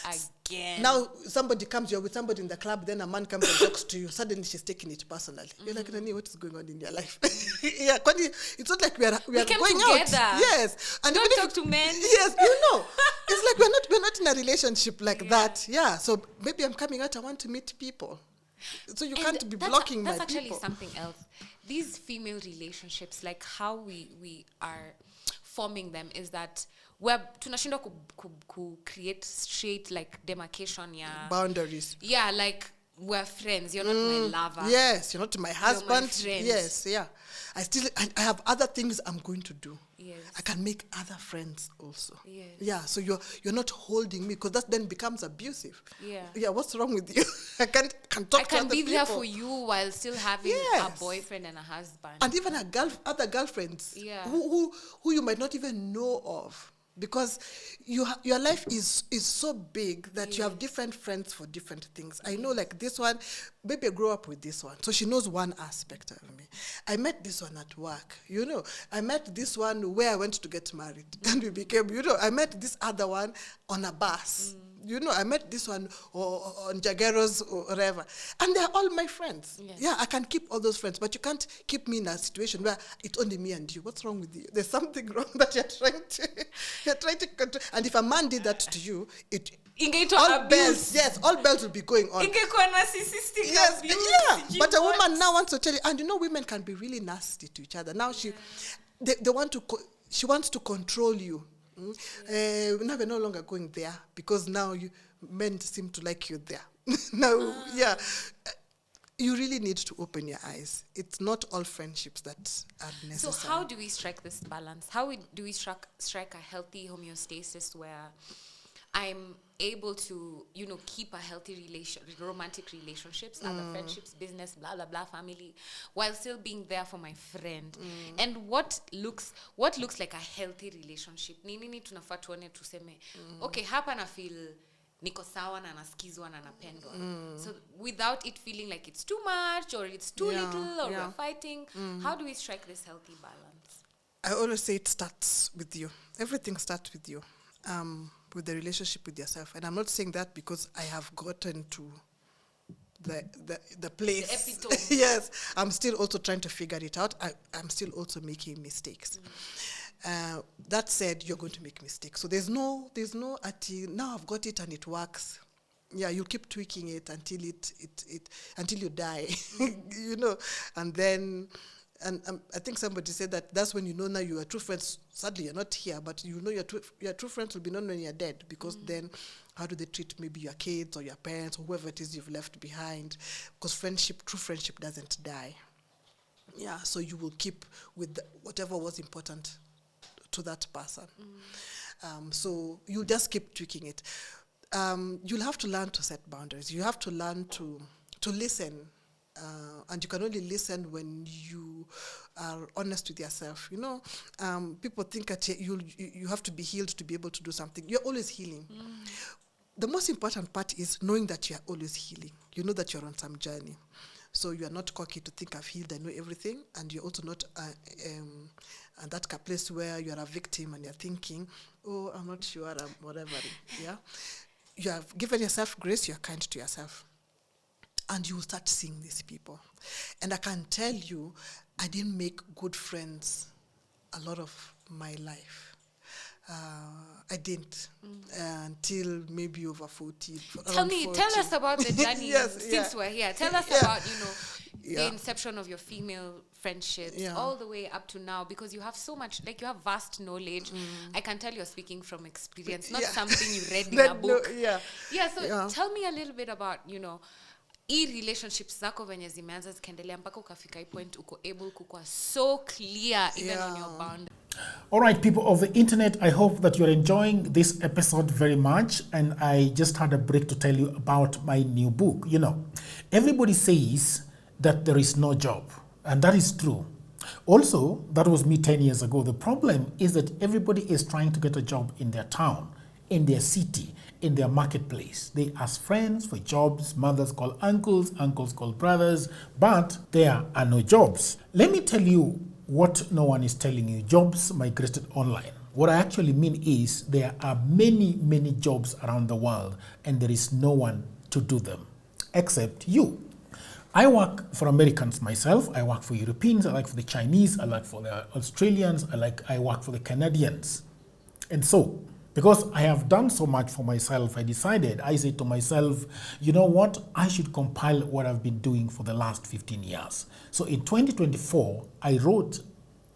again. Now somebody comes, you're with somebody in the club, then a man comes and talks to you. Suddenly she's taking it personally. You're like, Nani, what is going on in your life? Yeah, it's not like we are going together. out. Yes, and don't talk to men. Yes, it's like we're not in a relationship like that. Yeah, so maybe I'm coming out. I want to meet people. So you can't be blocking my people. That's actually something else. These female relationships, like how we are forming them, is that we're tunashindwa create straight like demarcation, boundaries. Yeah, like we're friends. You're not my lover. Yes, you're not my husband. You're my friend. Yes, yeah. I have other things I'm going to do. Yes. I can make other friends also. Yes. Yeah, so you're not holding me, because that then becomes abusive. Yeah. Yeah, what's wrong with you? I can talk to other people. I can be there for you while still having a boyfriend and a husband. And even other girlfriends who you might not even know of. Because your life is so big that you have different friends for different things. I know, like this one, maybe I grew up with this one, so she knows one aspect of me. I met this one at work, I met this one where I went to get married, and we became, I met this other one on a bus. I met this one on Jagero's or whatever. And they're all my friends. Yes. Yeah, I can keep all those friends, but you can't keep me in a situation where it's only me and you. What's wrong with you? There's something wrong that you're trying to control. And if a man did that to you, it all bells, yes, all bells will be going on. Yes, yeah. But a woman now wants to tell you, and women can be really nasty to each other. Now they want to, she wants to control you. Now we're no longer going there because now men seem to like you there. Now, you really need to open your eyes. It's not all friendships that are necessary. So how do we strike this balance? How do we strike a healthy homeostasis where I'm able to, keep a healthy romantic relationships, other friendships, business, blah, blah, blah, family, while still being there for my friend? And what looks like a healthy relationship? Nini tunafaa tuone tuseme, okay, hapa na feel niko sawa na nasikizwa na napendwa. So without it feeling like it's too much or it's too little or we're fighting, how do we strike this healthy balance? I always say it starts with you. Everything starts with you. With the relationship with yourself. And I'm not saying that because I have gotten to the place. The epitome. Yes, I'm still also trying to figure it out. I'm still also making mistakes. That said, you're going to make mistakes. So there's no now I've got it and it works. Yeah, you keep tweaking it until until you die. And then I think somebody said that's when now you are true friends. Sadly, you're not here, but your true friends will be known when you're dead, because then how do they treat maybe your kids or your parents or whoever it is you've left behind? Because true friendship doesn't die. Yeah, so you will keep with whatever was important to that person. So you'll just keep tweaking it. You'll have to learn to set boundaries. You have to learn to listen. And you can only listen when you are honest with yourself. People think that you have to be healed to be able to do something. You're always healing. The most important part is knowing that you are always healing. You know that you're on some journey. So you are not cocky to think I've healed, I know everything, and you're also not at that place where you're a victim and you're thinking, oh, I'm not sure, I'm whatever. Yeah, you have given yourself grace, you're kind to yourself. And you will start seeing these people. And I can tell you, I didn't make good friends a lot of my life. I didn't until maybe over 40. Tell us about the journey since we're here. Tell us about, the inception of your female friendships all the way up to now, because you have so much, you have vast knowledge. I can tell you're speaking from experience, not something you read in a book. Tell me a little bit about, relationships zako venye zimeanza zikaendelea mpaka ukafika hii point uko able kukua so clear even on your bound. All right, people of the internet, I hope that you're enjoying this episode very much, and I just had a break to tell you about my new book. Everybody says that there is no job, and that is true. Also, that was me 10 years ago. The problem is that everybody is trying to get a job in their town, in their city, in their marketplace. They ask friends for jobs, mothers call uncles, uncles call brothers, but there are no jobs. Let me tell you what no one is telling you. Jobs migrated online. What I actually mean is there are many, many jobs around the world, and there is no one to do them except you. I work for Americans myself. I work for Europeans. I work for the Chinese. I work for the Australians. I work for the Canadians. And so, because I have done so much for myself, I said to myself, you know what? I should compile what I've been doing for the last 15 years. So in 2024, I wrote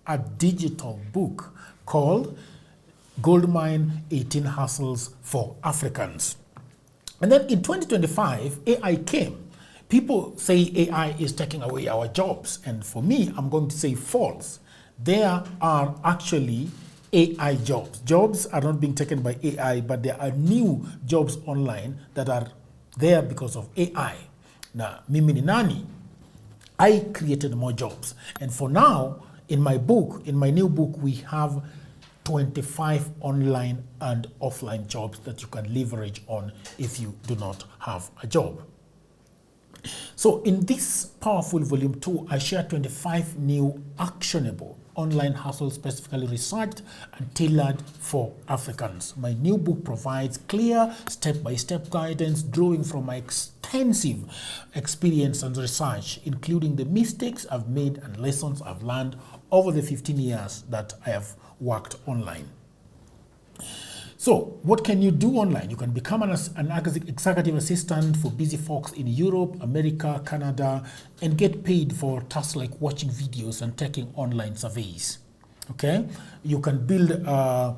a digital book called Goldmine 18 Hustles for Africans. And then in 2025, AI came. People say AI is taking away our jobs. And for me, I'm going to say false. There are actually AI jobs. Jobs are not being taken by AI, but there are new jobs online that are there because of AI. Now, mimi ni nani? I created more jobs. And for now, in my new book, we have 25 online and offline jobs that you can leverage on if you do not have a job. So in this powerful volume 2, I share 25 new actionable online hustles specifically researched and tailored for Africans. My new book provides clear step-by-step guidance drawing from my extensive experience and research, including the mistakes I've made and lessons I've learned over the 15 years that I have worked online. So, what can you do online? You can become an executive assistant for busy folks in Europe, America, Canada, and get paid for tasks like watching videos and taking online surveys. Okay? You can build a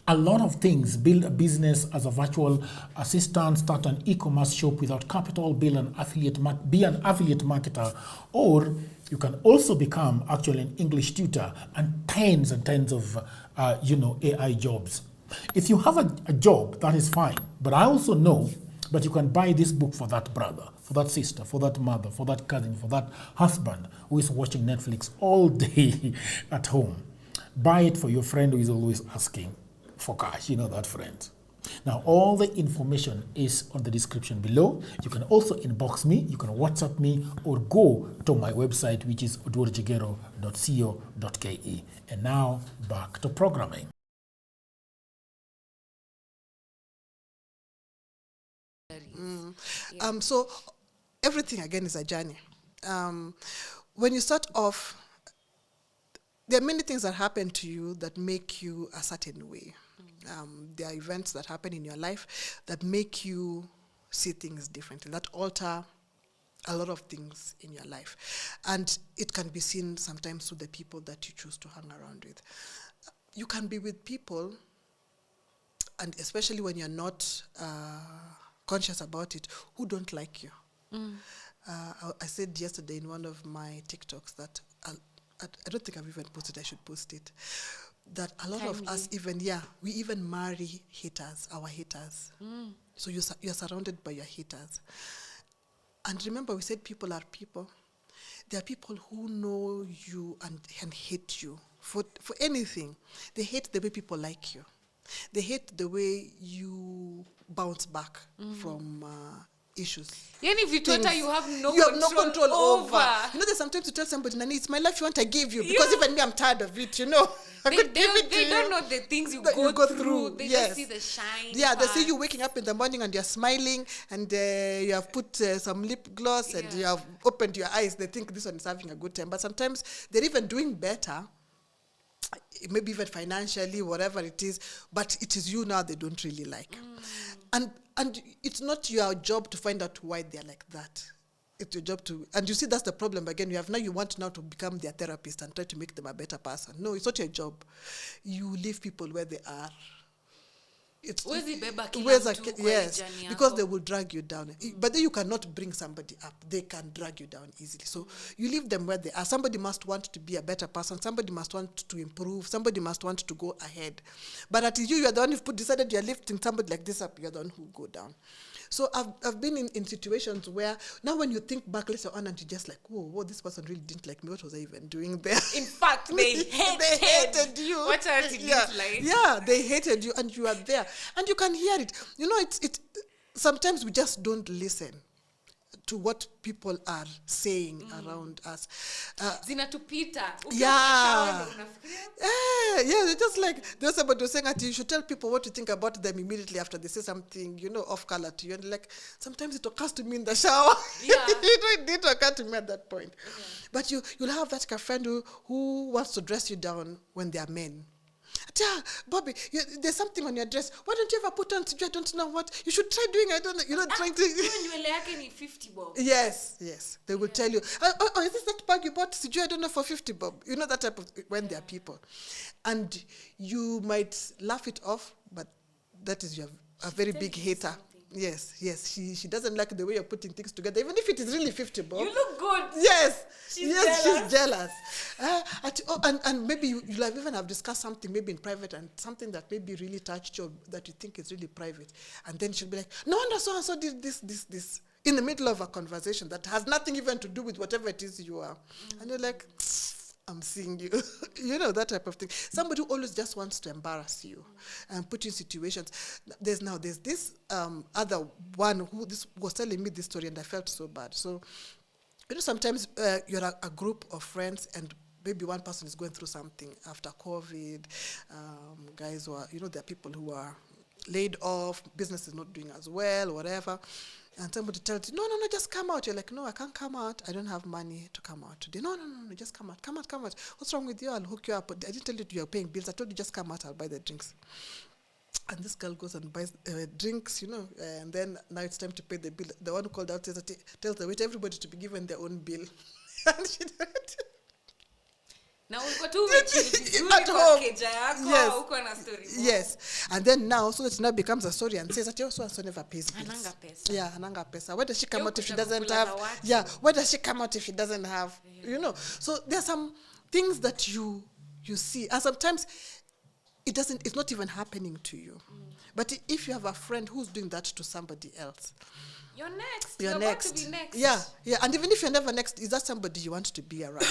lot of things. Build a business as a virtual assistant, start an e-commerce shop without capital, be an affiliate marketer, or you can also become actually an English tutor and tens of AI jobs. If you have a job, that is fine. But I also know that you can buy this book for that brother, for that sister, for that mother, for that cousin, for that husband who is watching Netflix all day at home. Buy it for your friend who is always asking for cash. You know that friend. Now, all the information is on the description below. You can also inbox me, you can WhatsApp me, or go to my website, which is jagero.co.ke. And now, back to programming. So everything again is a journey. When you start off, there are many things that happen to you that make you a certain way. There are events that happen in your life that make you see things differently, that alter a lot of things in your life. And it can be seen sometimes through the people that you choose to hang around with. You can be with people, and especially when you're not conscious about it, who don't like you. I said yesterday in one of my TikToks that I don't think I've even posted, I should post it, that a lot of us we even marry haters, our haters. So you're surrounded by your haters. And remember, we said people are people. There are people who know you and hate you for anything. They hate the way people like you. They hate the way you bounce back from issues. Even if you told her you have no control over. You know, there's sometimes you tell somebody, Nani, it's my life you want to give you, because even me, I'm tired of it, you know. They don't know the things you go through. They just see the shine. Yeah, they see you waking up in the morning and you're smiling, and you have put some lip gloss and you have opened your eyes. They think this one is having a good time. But sometimes they're even doing better, maybe even financially, whatever it is, but it is you now they don't really like. And it's not your job to find out why they're like that. It's your job to, and you see that's the problem again. You want now to become their therapist and try to make them a better person. No, it's not your job. You leave people where they are. Yes, because they will drag you down. But then you cannot bring somebody up. They can drag you down easily. So you leave them where they are. Somebody must want to be a better person. Somebody must want to improve. Somebody must want to go ahead. But at you are the one who decided you're lifting somebody like this up. You're the one who go down. So I've been in situations where now when you think back later on and you're just like, whoa, this person really didn't like me. What was I even doing there? In fact, they hated you. What else did you like? Yeah, they hated you and you are there. And you can hear it. You know, it. Sometimes we just don't listen to what people are saying around us. Zinatupita. Yeah, they're just like, there's somebody who's saying that you should tell people what you think about them immediately after they say something, off color to you. And like, sometimes it occurs to me in the shower. Yeah. It didn't occur to me at that point. Yeah. But you'll have that friend who wants to dress you down when they are men. Yeah, Bobbie, there's something on your dress. Why don't you ever put on? I don't know what. You should try doing. I don't know. Trying to. $50 bob. Yes. They will tell you. Oh, is this that bag you bought? I don't know, for 50 bob. You know that type of when there are people, and you might laugh it off, but that is a very big hater. Something. Yes. She doesn't like the way you're putting things together, even if it is really 50 bob. You look good. Yes. She's jealous. And maybe you'll have discussed something maybe in private, and something that maybe really touched you that you think is really private, and then she'll be like, no, so did this in the middle of a conversation that has nothing even to do with whatever it is you are, and you're like, I'm seeing you. That type of thing. Somebody who always just wants to embarrass you and put you in situations. There's this other one who was telling me this story, and I felt so bad. So, sometimes you're a group of friends, and maybe one person is going through something after COVID. Guys who are, there are people who are laid off, business is not doing as well, whatever. And somebody tells you, no, just come out. You're like, no, I can't come out. I don't have money to come out today. No, just come out. What's wrong with you? I'll hook you up. I didn't tell you you're paying bills. I told you just come out. I'll buy the drinks. And this girl goes and buys drinks, and then now it's time to pay the bill. The one who called out tells the waiter, everybody to be given their own bill. And she did it. Now we've got two witches At home. Yes. Yes. And then now, so it now becomes a story and says that your so never pays bills. Ananga pesa. Yeah, ananga pesa. Where does she come out if she doesn't kukula have? zawadi. Yeah, where does she come out if she doesn't have? So there's some things that you see, and sometimes it's not even happening to you. But if you have a friend who's doing that to somebody else, you're next. You're next. About to be next. Yeah. And even if you're never next, is that somebody you want to be around?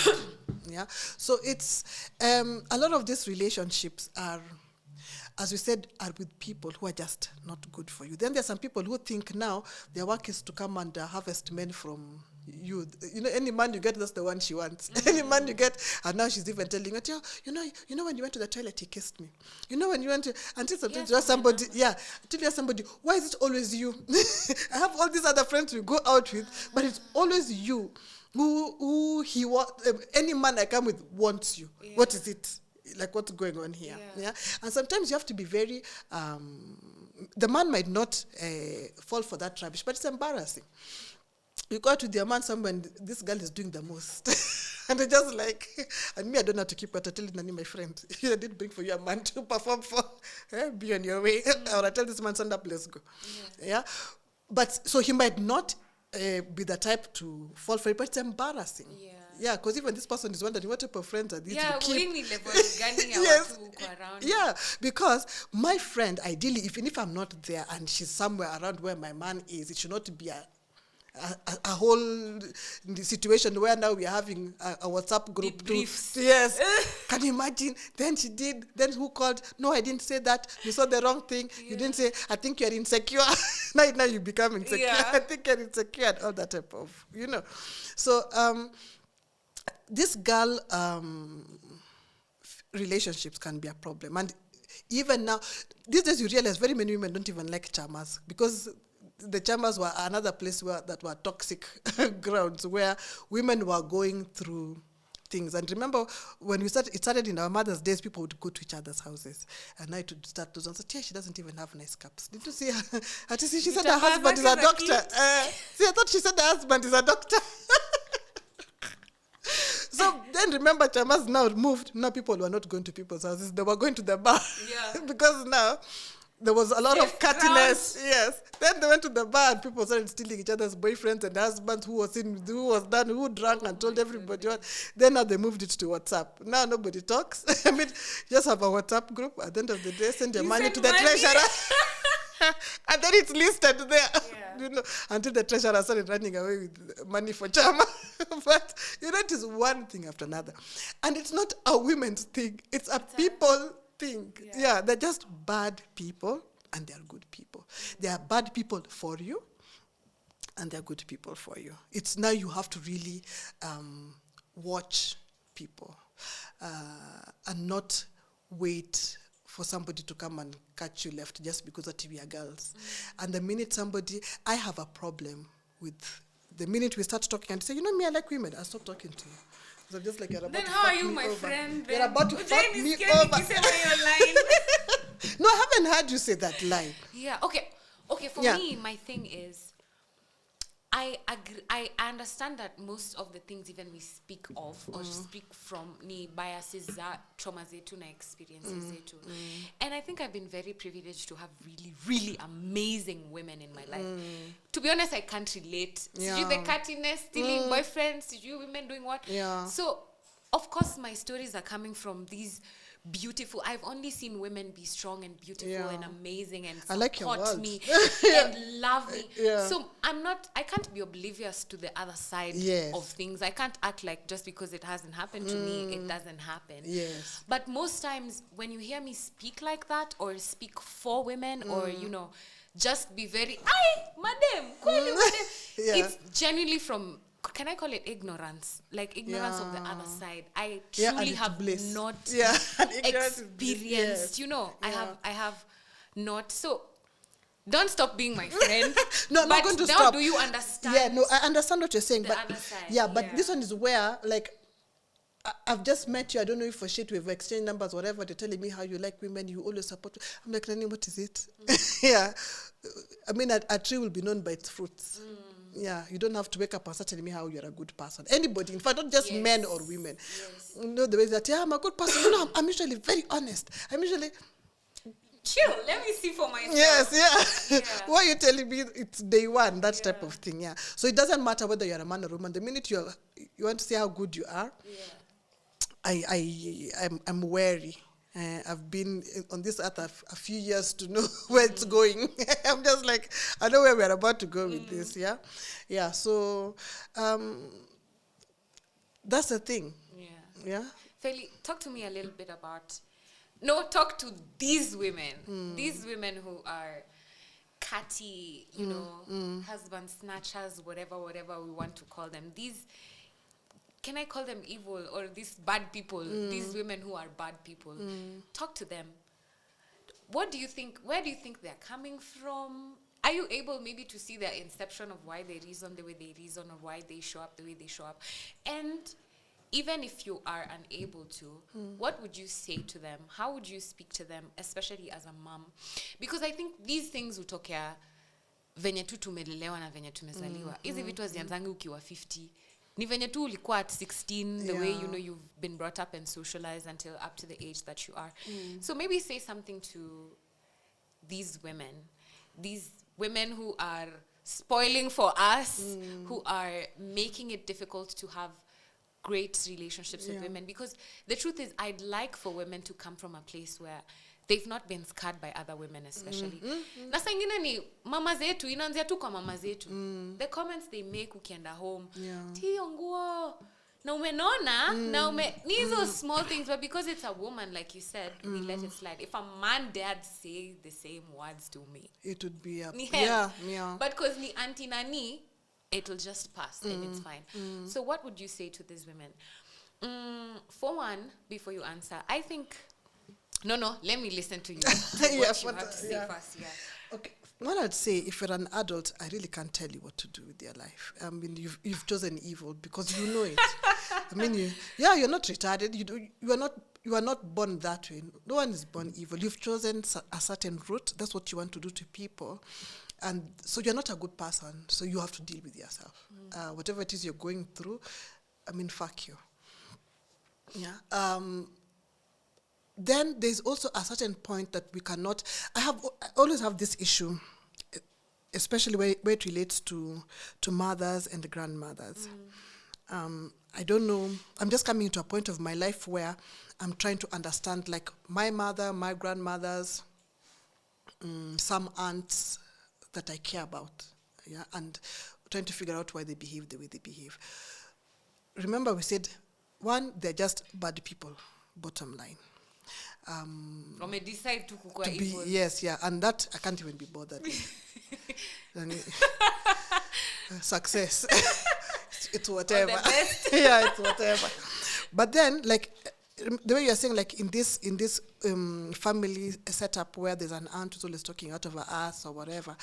Yeah. So it's a lot of these relationships are, as we said, are with people who are just not good for you. Then there's some people who think now their work is to come and harvest men from you. Any man you get, that's the one she wants. Any man you get, and now she's even telling you, when you went to the toilet, he kissed me. When you went to, until sometimes you ask somebody, until you ask somebody, why is it always you? I have all these other friends we go out with, but it's always you who he wants. Any man I come with wants you. Yeah. What is it? Like, what's going on here? Yeah. And sometimes you have to be very, the man might not fall for that rubbish, but it's embarrassing. You go out with your man somewhere and this girl is doing the most. And they're just like, and me, I don't know how to keep what I tell Nani, my friend. I did bring for you a man to perform for, be on your way. Or I tell this man, stand up, let's go. Yeah. But so he might not be the type to fall for it, but it's embarrassing. Yeah, because even this person is wondering what type of friends are these to keep. Yes. Yeah, because my friend, ideally, even if I'm not there and she's somewhere around where my man is, it should not be a whole situation where now we're having a WhatsApp group. Yes. Can you imagine? Then she did. Then who called? No, I didn't say that. You saw the wrong thing. You didn't say, I think you're insecure. now you become insecure. I think you're insecure and all that type of, So this girl relationships can be a problem. And even now, these days you realize very many women don't even like chamas, because the chambers were another place that were toxic grounds where women were going through things. And remember, when it started in our mother's days, people would go to each other's houses. And now it would start those ones. She doesn't even have nice cups. Did you see her? She said her husband is a doctor. I thought she said her husband is a doctor. So then remember, chamas now moved. Now people were not going to people's houses. They were going to the bar. Yeah. Because now there was a lot of cattiness. Yes. Then they went to the bar and people started stealing each other's boyfriends and husbands, who drank and told everybody what. Then now they moved it to WhatsApp. Now nobody talks. Just have a WhatsApp group. At the end of the day, send your money to the treasurer. And then it's listed there. Until the treasurer started running away with money for Chama. But it is one thing after another. And it's not a women's thing. It's a people thing. Yeah, they're just bad people and they're good people. They are bad people for you and they're good people for you. It's now you have to really watch people and not wait for somebody to come and catch you left just because that we are girls. And the minute I have a problem with, the minute we start talking and say, me, I like women, I'll stop talking to you. So just like you're about then to how are you, me my over. friend? You're about to fuck me over. No, I haven't heard you say that line. Yeah, okay. Okay, for me, my thing is, I agree. I understand that most of the things even we speak of or speak from ni biases za trauma zetu na experiences zetu. And I think I've been very privileged to have really, really amazing women in my life. To be honest, I can't relate. Yeah. Did you the cattiness, stealing boyfriends? Did you women doing what? Yeah. So, of course, my stories are coming from these beautiful. I've only seen women be strong and beautiful and amazing and support me and love me. Yeah. So I can't be oblivious to the other side of things. I can't act like just because it hasn't happened to me, it doesn't happen. Yes. But most times when you hear me speak like that or speak for women or, just be very, madam, it's genuinely from, can I call it ignorance? Like ignorance of the other side. I truly have not experienced, I have not. So don't stop being my friend. No, I'm not going to stop. Now do you understand? Yeah, no, I understand what you're saying. The But other side, but this one is where, like, I've just met you. I don't know if for shit we've exchanged numbers, whatever. They're telling me how you like women. You always support. I'm like, Nani, what is it? Yeah. I mean, a tree will be known by its fruits. Yeah. You don't have to wake up and start telling me how you're a good person. Anybody, in fact, not just men or women. Yes. You know, the way that, I'm a good person. You know, I'm usually very honest. I'm usually... Chill, let me see for myself. Yes, yeah. Yeah. Why are you telling me it's day one, that type of thing, yeah. So it doesn't matter whether you're a man or a woman. The minute you want to see how good you are, I'm wary. I've been on this earth a few years to know where it's going. I'm just like, I know where we're about to go with this, yeah. Yeah, so that's the thing. Yeah. Feli, talk to me a little bit about... No, talk to these women. These women who are catty, you know, husband snatchers, whatever we want to call them. These, can I call them evil or these bad people? These women who are bad people. Talk to them. What do you think? Where do you think they're coming from? Are you able maybe to see their inception of why they reason the way they reason or why they show up the way they show up? And even if you are unable to, what would you say to them? How would you speak to them, especially as a mom? Because I think these things hutokea venye tu tumelelewa na venye tumezaliwa. Hizi vitu hazianzangi ukiwa 50. Ni venye tu ulikuwa at 16, the way you know you've been brought up and socialized until up to the age that you are. So maybe say something to these women who are spoiling for us, who are making it difficult to have great relationships with women, because the truth is I'd like for women to come from a place where they've not been scarred by other women, especially. Na saa ingine ni mama zetu, inaanzia tu kwa mama zetu. The comments they make ukienda home, tiyo nguo, na umenona, ni hizo small things, but because it's a woman, like you said, we let it slide. If a man dared say the same words to me, it would be up. Yeah. But because ni auntie nani, it'll just pass and it's fine. So what would you say to these women? For one, before you answer, I think... No, let me listen to you. What you have to say first, Okay. What I'd say, if you're an adult, I really can't tell you what to do with your life. I mean, you've chosen evil because you know it. I mean, you're not retarded. You are not born that way. No one is born evil. You've chosen a certain route. That's what you want to do to people. And so you're not a good person, so you have to deal with yourself. Whatever it is you're going through, I mean, fuck you. Yeah. Then there's also a certain point that we cannot... I always have this issue, especially where it relates to mothers and grandmothers. I don't know. I'm just coming to a point of my life where I'm trying to understand, like, my mother, my grandmothers, some aunts that I care about, and trying to figure out why they behave the way they behave. Remember, we said, one, they're just bad people, bottom line. Decide to be, yes, and that I can't even be bothered with. Success. It's whatever. It's whatever. But then, like, the way you're saying, like, in this family setup where there's an aunt who's always talking out of her ass or whatever,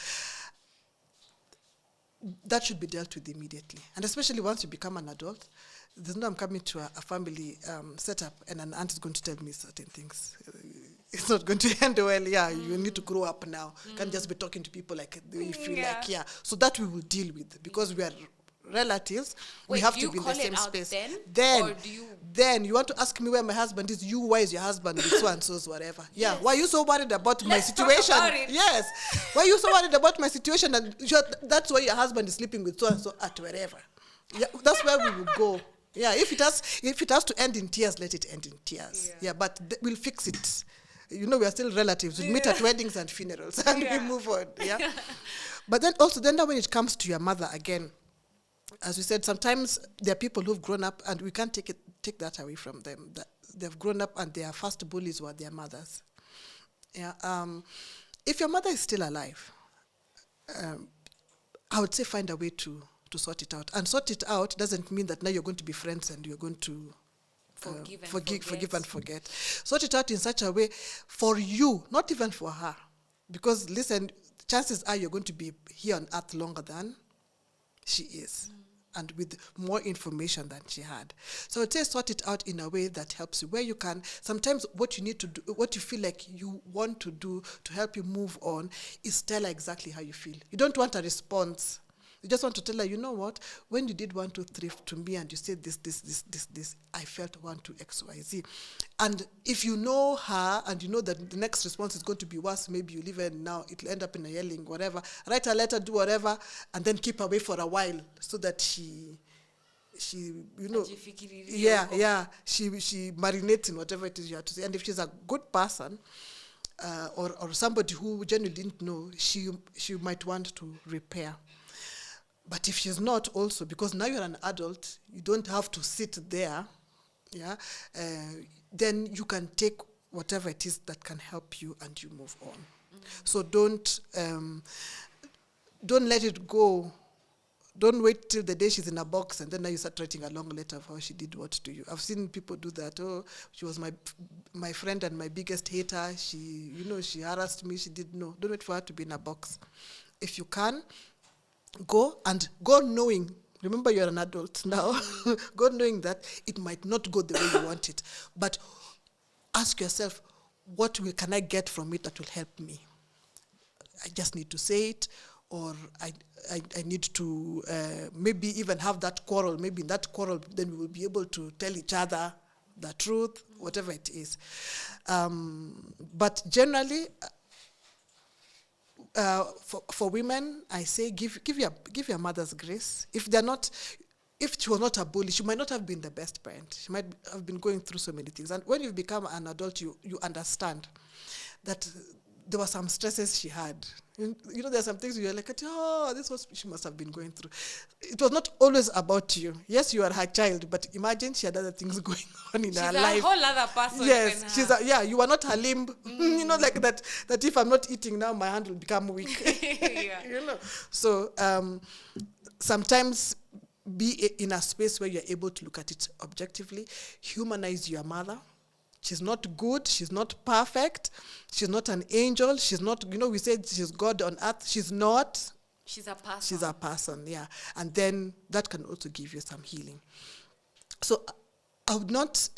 that should be dealt with immediately. And especially once you become an adult, there's no I'm coming to a family setup and an aunt is going to tell me certain things. It's not going to end well. You need to grow up now. You can't just be talking to people like the way you feel like. So that we will deal with because we are relatives. We have to be in the same space. Then you want to ask me where my husband is. Why is your husband with so and so's whatever? Yes. Why are you so worried about my situation? Yes. Why are you so worried about my situation? And that's why your husband is sleeping with so and so at wherever. Yeah, that's where we will go. Yeah, if it has to end in tears, let it end in tears. But we'll fix it. You know, we are still relatives. We meet at weddings and funerals and we move on. Yeah. But then also, when it comes to your mother again, as we said, sometimes there are people who've grown up and we can't take that away from them. That they've grown up and their first bullies were their mothers. Yeah. If your mother is still alive, I would say find a way to sort it out. And sort it out doesn't mean that now you're going to be friends and you're going to forgive and forget. Sort it out in such a way for you, not even for her. Because listen, chances are you're going to be here on earth longer than she is. and with more information than she had. So I'd say sort it out in a way that helps you, where you can. Sometimes what you need to do, what you feel like you want to do to help you move on, is tell her exactly how you feel. You don't want a response. You just want to tell her, you know what, when you did 1, 2, 3 to me and you said this, I felt 1, 2, X, Y, Z. And if you know her and you know that the next response is going to be worse, maybe you leave her now, it'll end up in a yelling, whatever. Write a letter, do whatever, and then keep away for a while so that she marinates in whatever it is you have to say. And if she's a good person, or somebody who genuinely didn't know, she might want to repair. But if she's not also, because now you're an adult, you don't have to sit there, then you can take whatever it is that can help you and you move on. So don't let it go. Don't wait till the day she's in a box and then now you start writing a long letter of how she did what to you. I've seen people do that. Oh, she was my friend and my biggest hater. She harassed me. She did no. Don't wait for her to be in a box. If you can, go knowing, remember you're an adult now, go knowing that it might not go the way you want it. But ask yourself, what can I get from it that will help me? I just need to say it, or I need to maybe even have that quarrel. Maybe in that quarrel, then we will be able to tell each other the truth, whatever it is. But generally, for women, I say give your mothers grace. If she was not a bully, she might not have been the best parent. She might have been going through so many things. And when you become an adult, you understand that there were some stresses she had. There are some things you're like, this was she must have been going through. It was not always about you. Yes, you are her child, but imagine she had other things going on in her life. She's a whole other person. Yes, you are not her limb. Like that if I'm not eating now, my hand will become weak. So sometimes be in a space where you're able to look at it objectively. Humanize your mother. She's not good. She's not perfect. She's not an angel. She's not, we said she's God on earth. She's not. She's a person. She's a person, yeah. And then that can also give you some healing. So I would not,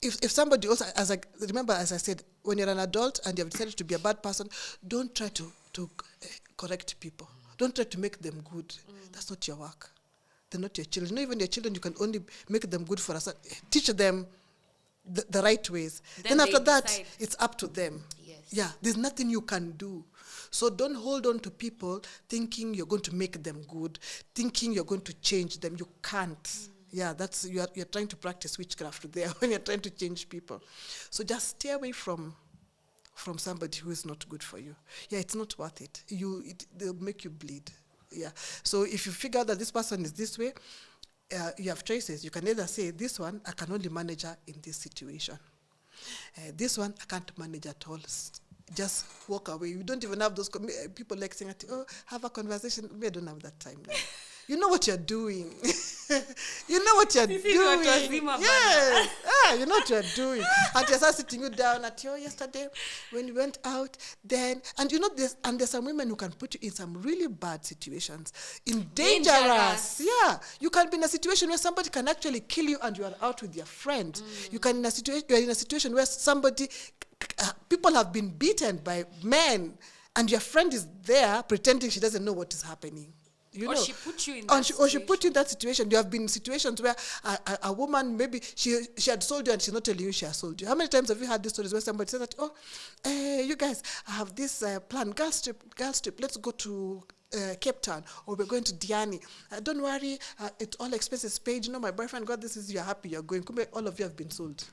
if somebody also, as I said, when you're an adult and you have decided to be a bad person, don't try to correct people. Don't try to make them good. That's not your work. They're not your children. Not even your children, you can only make them good for us. Teach them the right ways. Then after that, it's up to them. Yes. Yeah, there's nothing you can do. So don't hold on to people thinking you're going to make them good, thinking you're going to change them. You can't. Yeah, that's you're trying to practice witchcraft there when you're trying to change people. So just stay away from somebody who is not good for you. Yeah, it's not worth it. They'll make you bleed. Yeah. So if you figure out that this person is this way, you have choices. You can either say, this one, I can only manage her in this situation. This one, I can't manage at all. Just walk away. You don't even have those people like saying, have a conversation. I don't have that time now. You know what you're doing. You know what you're doing. Yes. You know what you're doing. And you're sitting you down at yesterday when you went out, then, and there's some women who can put you in some really bad situations. Dangerous. Yeah. You can be in a situation where somebody can actually kill you and you are out with your friend. You're in a situation where people have been beaten by men and your friend is there pretending she doesn't know what is happening. Or she put you in that situation. Or she put you in that situation. You have been in situations where a woman, maybe she had sold you and she's not telling you she has sold you. How many times have you had these stories where somebody says that, you guys, I have this plan, girls trip, let's go to Cape Town, or we're going to Diani. Don't worry, it's all expenses paid. My boyfriend got this, you're happy, you're going. All of you have been sold.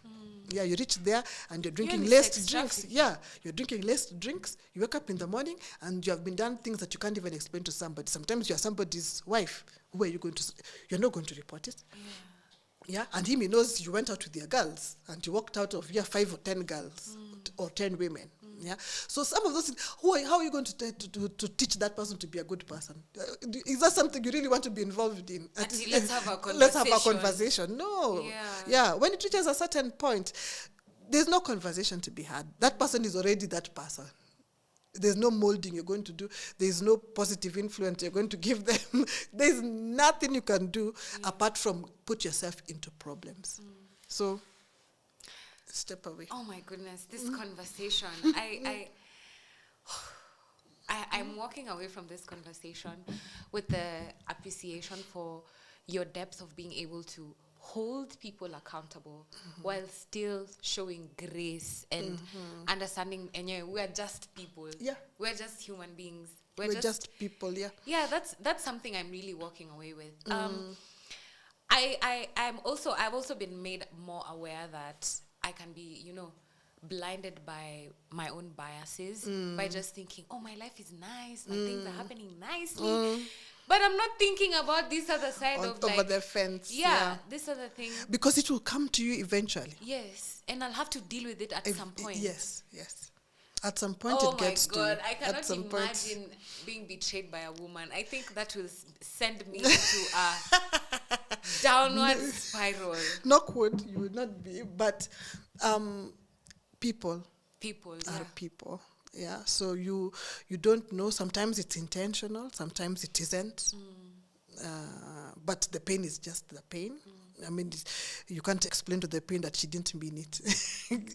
Yeah, you reach there and you're drinking less drinks. Yeah, you're drinking less drinks. You wake up in the morning and you have been done things that you can't even explain to somebody. Sometimes you're somebody's wife. Who are you going to? You're not going to report it. Yeah, and he knows you went out with your girls and you walked out of 5 or 10 girls or 10 women. Yeah, so some of those things, how are you going to teach that person to be a good person? Is that something you really want to be involved in? Let's have a conversation. Let's have a conversation. No. Yeah, when it reaches a certain point, there's no conversation to be had. That person is already that person. There's no molding you're going to do. There's no positive influence you're going to give them. There's nothing you can do apart from put yourself into problems. So step away. Oh my goodness, this conversation. I'm walking away from this conversation with the appreciation for your depth of being able to hold people accountable while still showing grace and understanding. And we are just people. Yeah. We're just human beings. We're just people, yeah. Yeah, that's something I'm really walking away with. I've also been made more aware that I can be, blinded by my own biases by just thinking, oh, my life is nice, my things are happening nicely. But I'm not thinking about this other side of over the fence. Yeah, this other thing. Because it will come to you eventually. Yes, and I'll have to deal with it at some point. Yes. At some point it gets to you. Oh my God, I cannot imagine being betrayed by a woman. I think that will send me into a downward spiral. Knock wood, you would not be, but people are people. Yeah, so you don't know. Sometimes it's intentional, sometimes it isn't. But the pain is just the pain. I mean, you can't explain to the pain that she didn't mean it.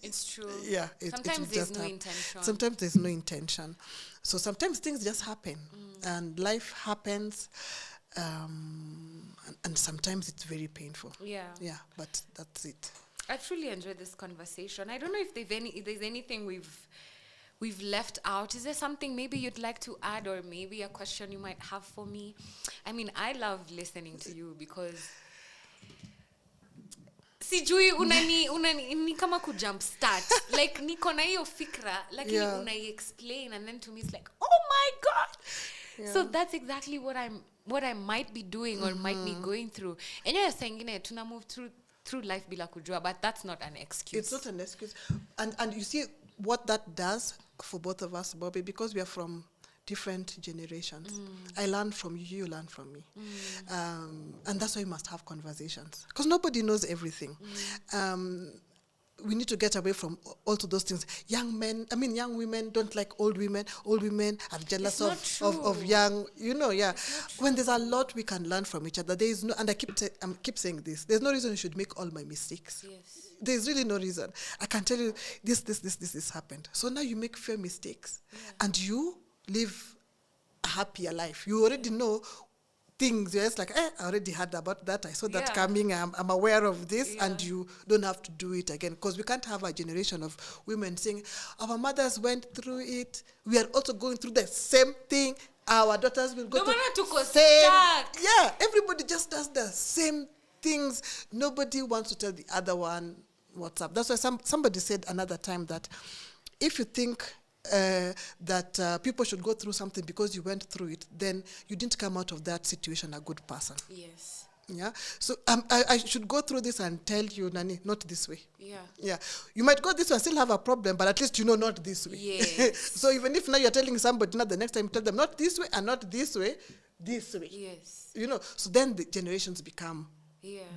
It's true. Yeah. Sometimes there's no intention. Sometimes there's no intention. So sometimes things just happen. And life happens. And sometimes it's very painful. Yeah. Yeah, but that's it. I truly enjoyed this conversation. I don't know if there's anything we've left out. Is there something maybe you'd like to add, or maybe a question you might have for me? I mean, I love listening to you because sijui ni kama ku jump start. Like niko na hiyo fikra, lakini unai explain, and then to me it's like, oh my God. Yeah. So that's exactly what I might be doing or might be going through. And you're saying, tuna move through life bila kujua, but that's not an excuse. It's not an excuse. And you see what that does for both of us, Bobbie, because we are from different generations. I learn from you, you learn from me. And that's why we must have conversations. Because nobody knows everything. We need to get away from also those things. Young women don't like old women. Old women are jealous of young, When there's a lot we can learn from each other. There is no, and I keep saying this, there's no reason you should make all my mistakes. Yes. There's really no reason. I can tell you this happened. So now you make few mistakes and you live a happier life. You already know things. You're just like, I already heard about that. I saw that coming. I'm aware of this, and you don't have to do it again. Because we can't have a generation of women saying, our mothers went through it. We are also going through the same thing. Our daughters will go through the same. Yeah, everybody just does the same things. Nobody wants to tell the other one what's up. That's why somebody said another time that if you think that people should go through something because you went through it, then you didn't come out of that situation a good person. Yes. Yeah. So I should go through this and tell you, Nani, not this way. Yeah. Yeah. You might go this way and still have a problem, but at least you know not this way. Yes. So even if now you're telling somebody, not the next time you tell them not this way and not this way, this way. Yes. So then the generations become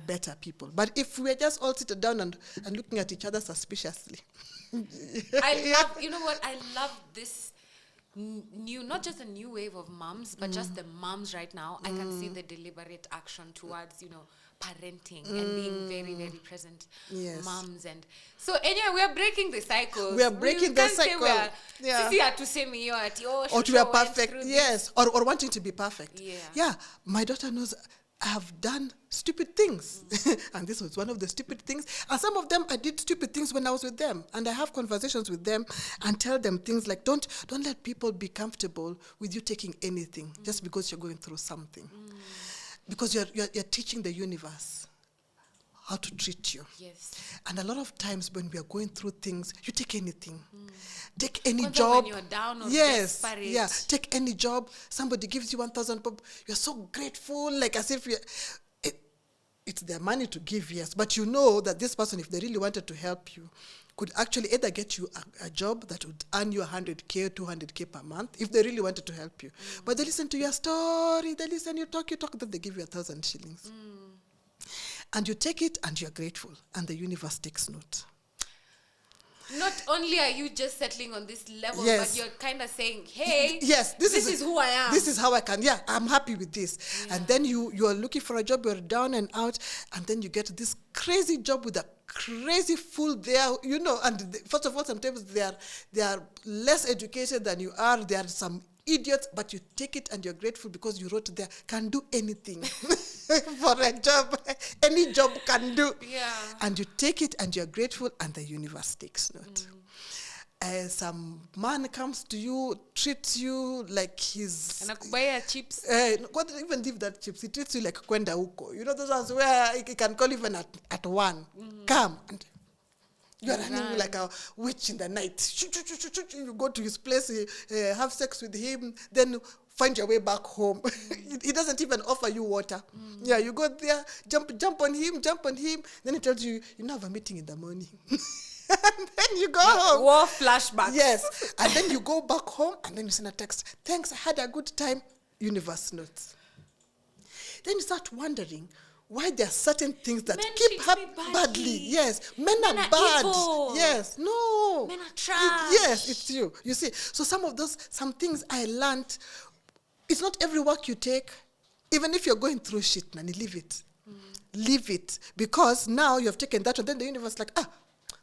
better people. But if we're just all sitting down and looking at each other suspiciously. I love this new, not just a new wave of moms, but just the moms right now. I can see the deliberate action towards, parenting and being very, very present moms. And so anyway, we are breaking the cycle. We are breaking the cycle. Or to be perfect. Yes. Or wanting to be perfect. Yeah. Yeah. My daughter knows I have done stupid things. And this was one of the stupid things. And some of them, I did stupid things when I was with them. And I have conversations with them and tell them things like, don't let people be comfortable with you taking anything just because you're going through something. Because you're teaching the universe how to treat you. Yes. And a lot of times when we are going through things, you take anything. Take any job. When you're down or desperate. Yeah. Take any job. Somebody gives you 1,000 bob. You're so grateful, like as if it's their money to give, yes. But you know that this person, if they really wanted to help you, could actually either get you a job that would earn you 100K, 200K per month, if they really wanted to help you. But they listen to your story, they listen, you talk, then they give you 1,000 shillings. And you take it and you're grateful, and the universe takes note. Not only are you just settling on this level, Yes. but you're kind of saying, hey, yes, this is who I am. This is how I can. Yeah, I'm happy with this. Yeah. And then you are looking for a job, you're down and out, and then you get this crazy job with a crazy fool there, and first of all, sometimes they are less educated than you are. They are some idiots, but you take it and you're grateful because you wrote there, can do anything for a job. Any job can do. Yeah. And you take it and you're grateful, and the universe takes note. Some man comes to you, treats you like he's... And akubaya chips. God even leave that chips. He treats you like kwenda huko. Those ones where he can call even at 1. Come. And you're running like a witch in the night. You go to his place, have sex with him, then find your way back home. He doesn't even offer you water. Yeah, you go there, jump on him. Then he tells you, have a meeting in the morning. And then you go home. War flashback. Yes. And then you go back home and then you send a text. Thanks, I had a good time. Universe notes. Then you start wondering why there are certain things that Men keep treat happening me badly. Yes. Men are are bad. evil. Yes. No. Men are trash. Yes, it's you. You see. So some things I learned, it's not every work you take, even if you're going through shit, Nani, leave it. Leave it. Because now you have taken that, and then the universe is like,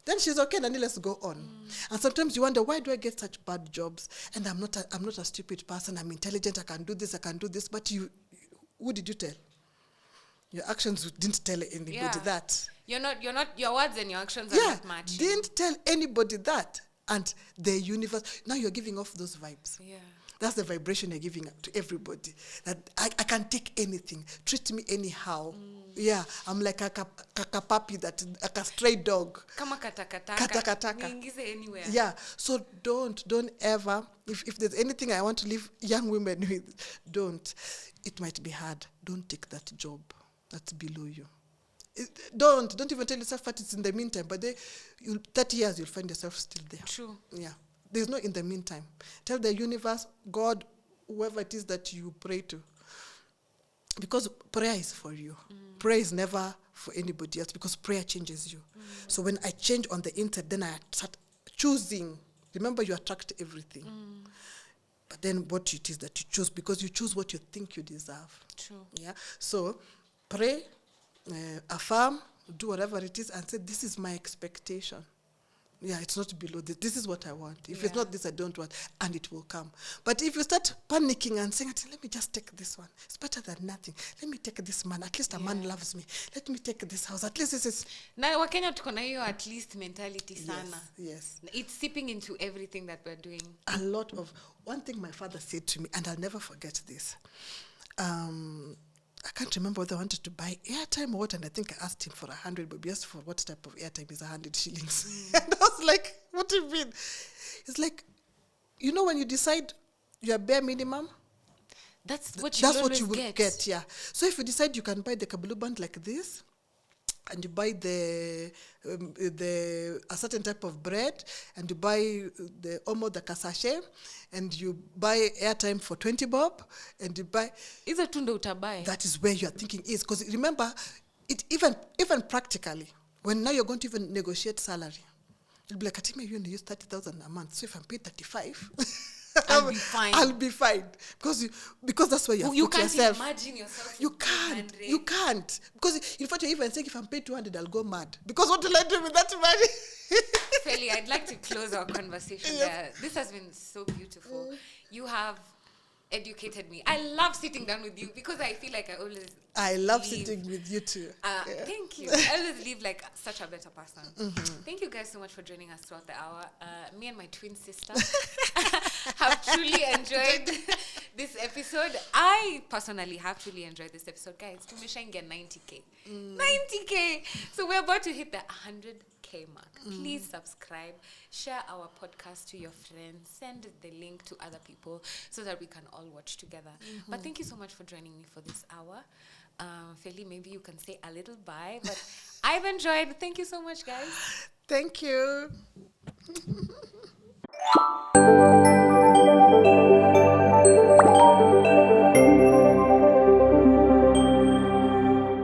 then she's okay, Nani, let's go on. And sometimes you wonder, why do I get such bad jobs? And I'm not a stupid person. I'm intelligent. I can do this. But who did you tell? Your actions didn't tell anybody that. You're not. Your words and your actions are not matching. Didn't tell anybody that. And the universe, now you're giving off those vibes. Yeah. That's the vibration you're giving to everybody. That I can take anything. Treat me anyhow. Yeah, I'm like a puppy, like a stray dog. Kama katakataka. Katakataka. Niingize anywhere. Yeah, so don't ever, if there's anything I want to leave young women with, don't. It might be hard. Don't take that job that's below you. Don't even tell yourself that it's in the meantime, but 30 years you'll find yourself still there. True. Yeah. There's no in the meantime. Tell the universe, God, whoever it is that you pray to. Because prayer is for you. Prayer is never for anybody else, because prayer changes you. So when I change on the inside, then I start choosing. Remember, you attract everything. But then what it is that you choose, because you choose what you think you deserve. True. Yeah. So pray, affirm, do whatever it is, and say, this is my expectation. Yeah, it's not below this. This is what I want. If it's not this, I don't want. And it will come. But if you start panicking and saying, let me just take this one. It's better than nothing. Let me take this man. At least a man loves me. Let me take this house. At least this is... Na Wakenya tuko na hiyo at least mentality sana. Yes. It's seeping into everything that we're doing. A lot of... One thing my father said to me, and I'll never forget this. I can't remember whether I wanted to buy airtime or what, and I think I asked him for 100, but he asked for what type of airtime is 100 shillings. And I was like, what do you mean? It's like, when you decide your bare minimum, that's what you will get. Yeah. So if you decide you can buy the Kabulu band like this, and you buy the a certain type of bread, and you buy the omo, the kasashe, and you buy airtime for 20 bob, and you buy... Iza tunda utabai. That is where your thinking is. Because remember, it even practically, when now you're going to even negotiate salary, you'll be like, Atima, you only use 30,000 a month. So if I'm paid 35... I'll be fine. I'll be fine. Because that's where you put yourself. You can't imagine yourself. You can't. Because in fact, you're even saying, if I'm paid 200, I'll go mad. Because what will I do with that money? Feli, I'd like to close our conversation there. This has been so beautiful. You have educated me. I love sitting down with you because I feel like I love sitting with you too. Thank you. I always leave like such a better person. Thank you guys so much for joining us throughout the hour. Me and my twin sister have truly enjoyed this episode. I personally have truly enjoyed this episode. Guys, tumeshaingia 90K. 90K! So we're about to hit the 100K mark. Please subscribe. Share our podcast to your friends. Send the link to other people so that we can all watch together. But thank you so much for joining me for this hour. Feli, maybe you can say a little bye. But I've enjoyed. Thank you so much, guys. Thank you.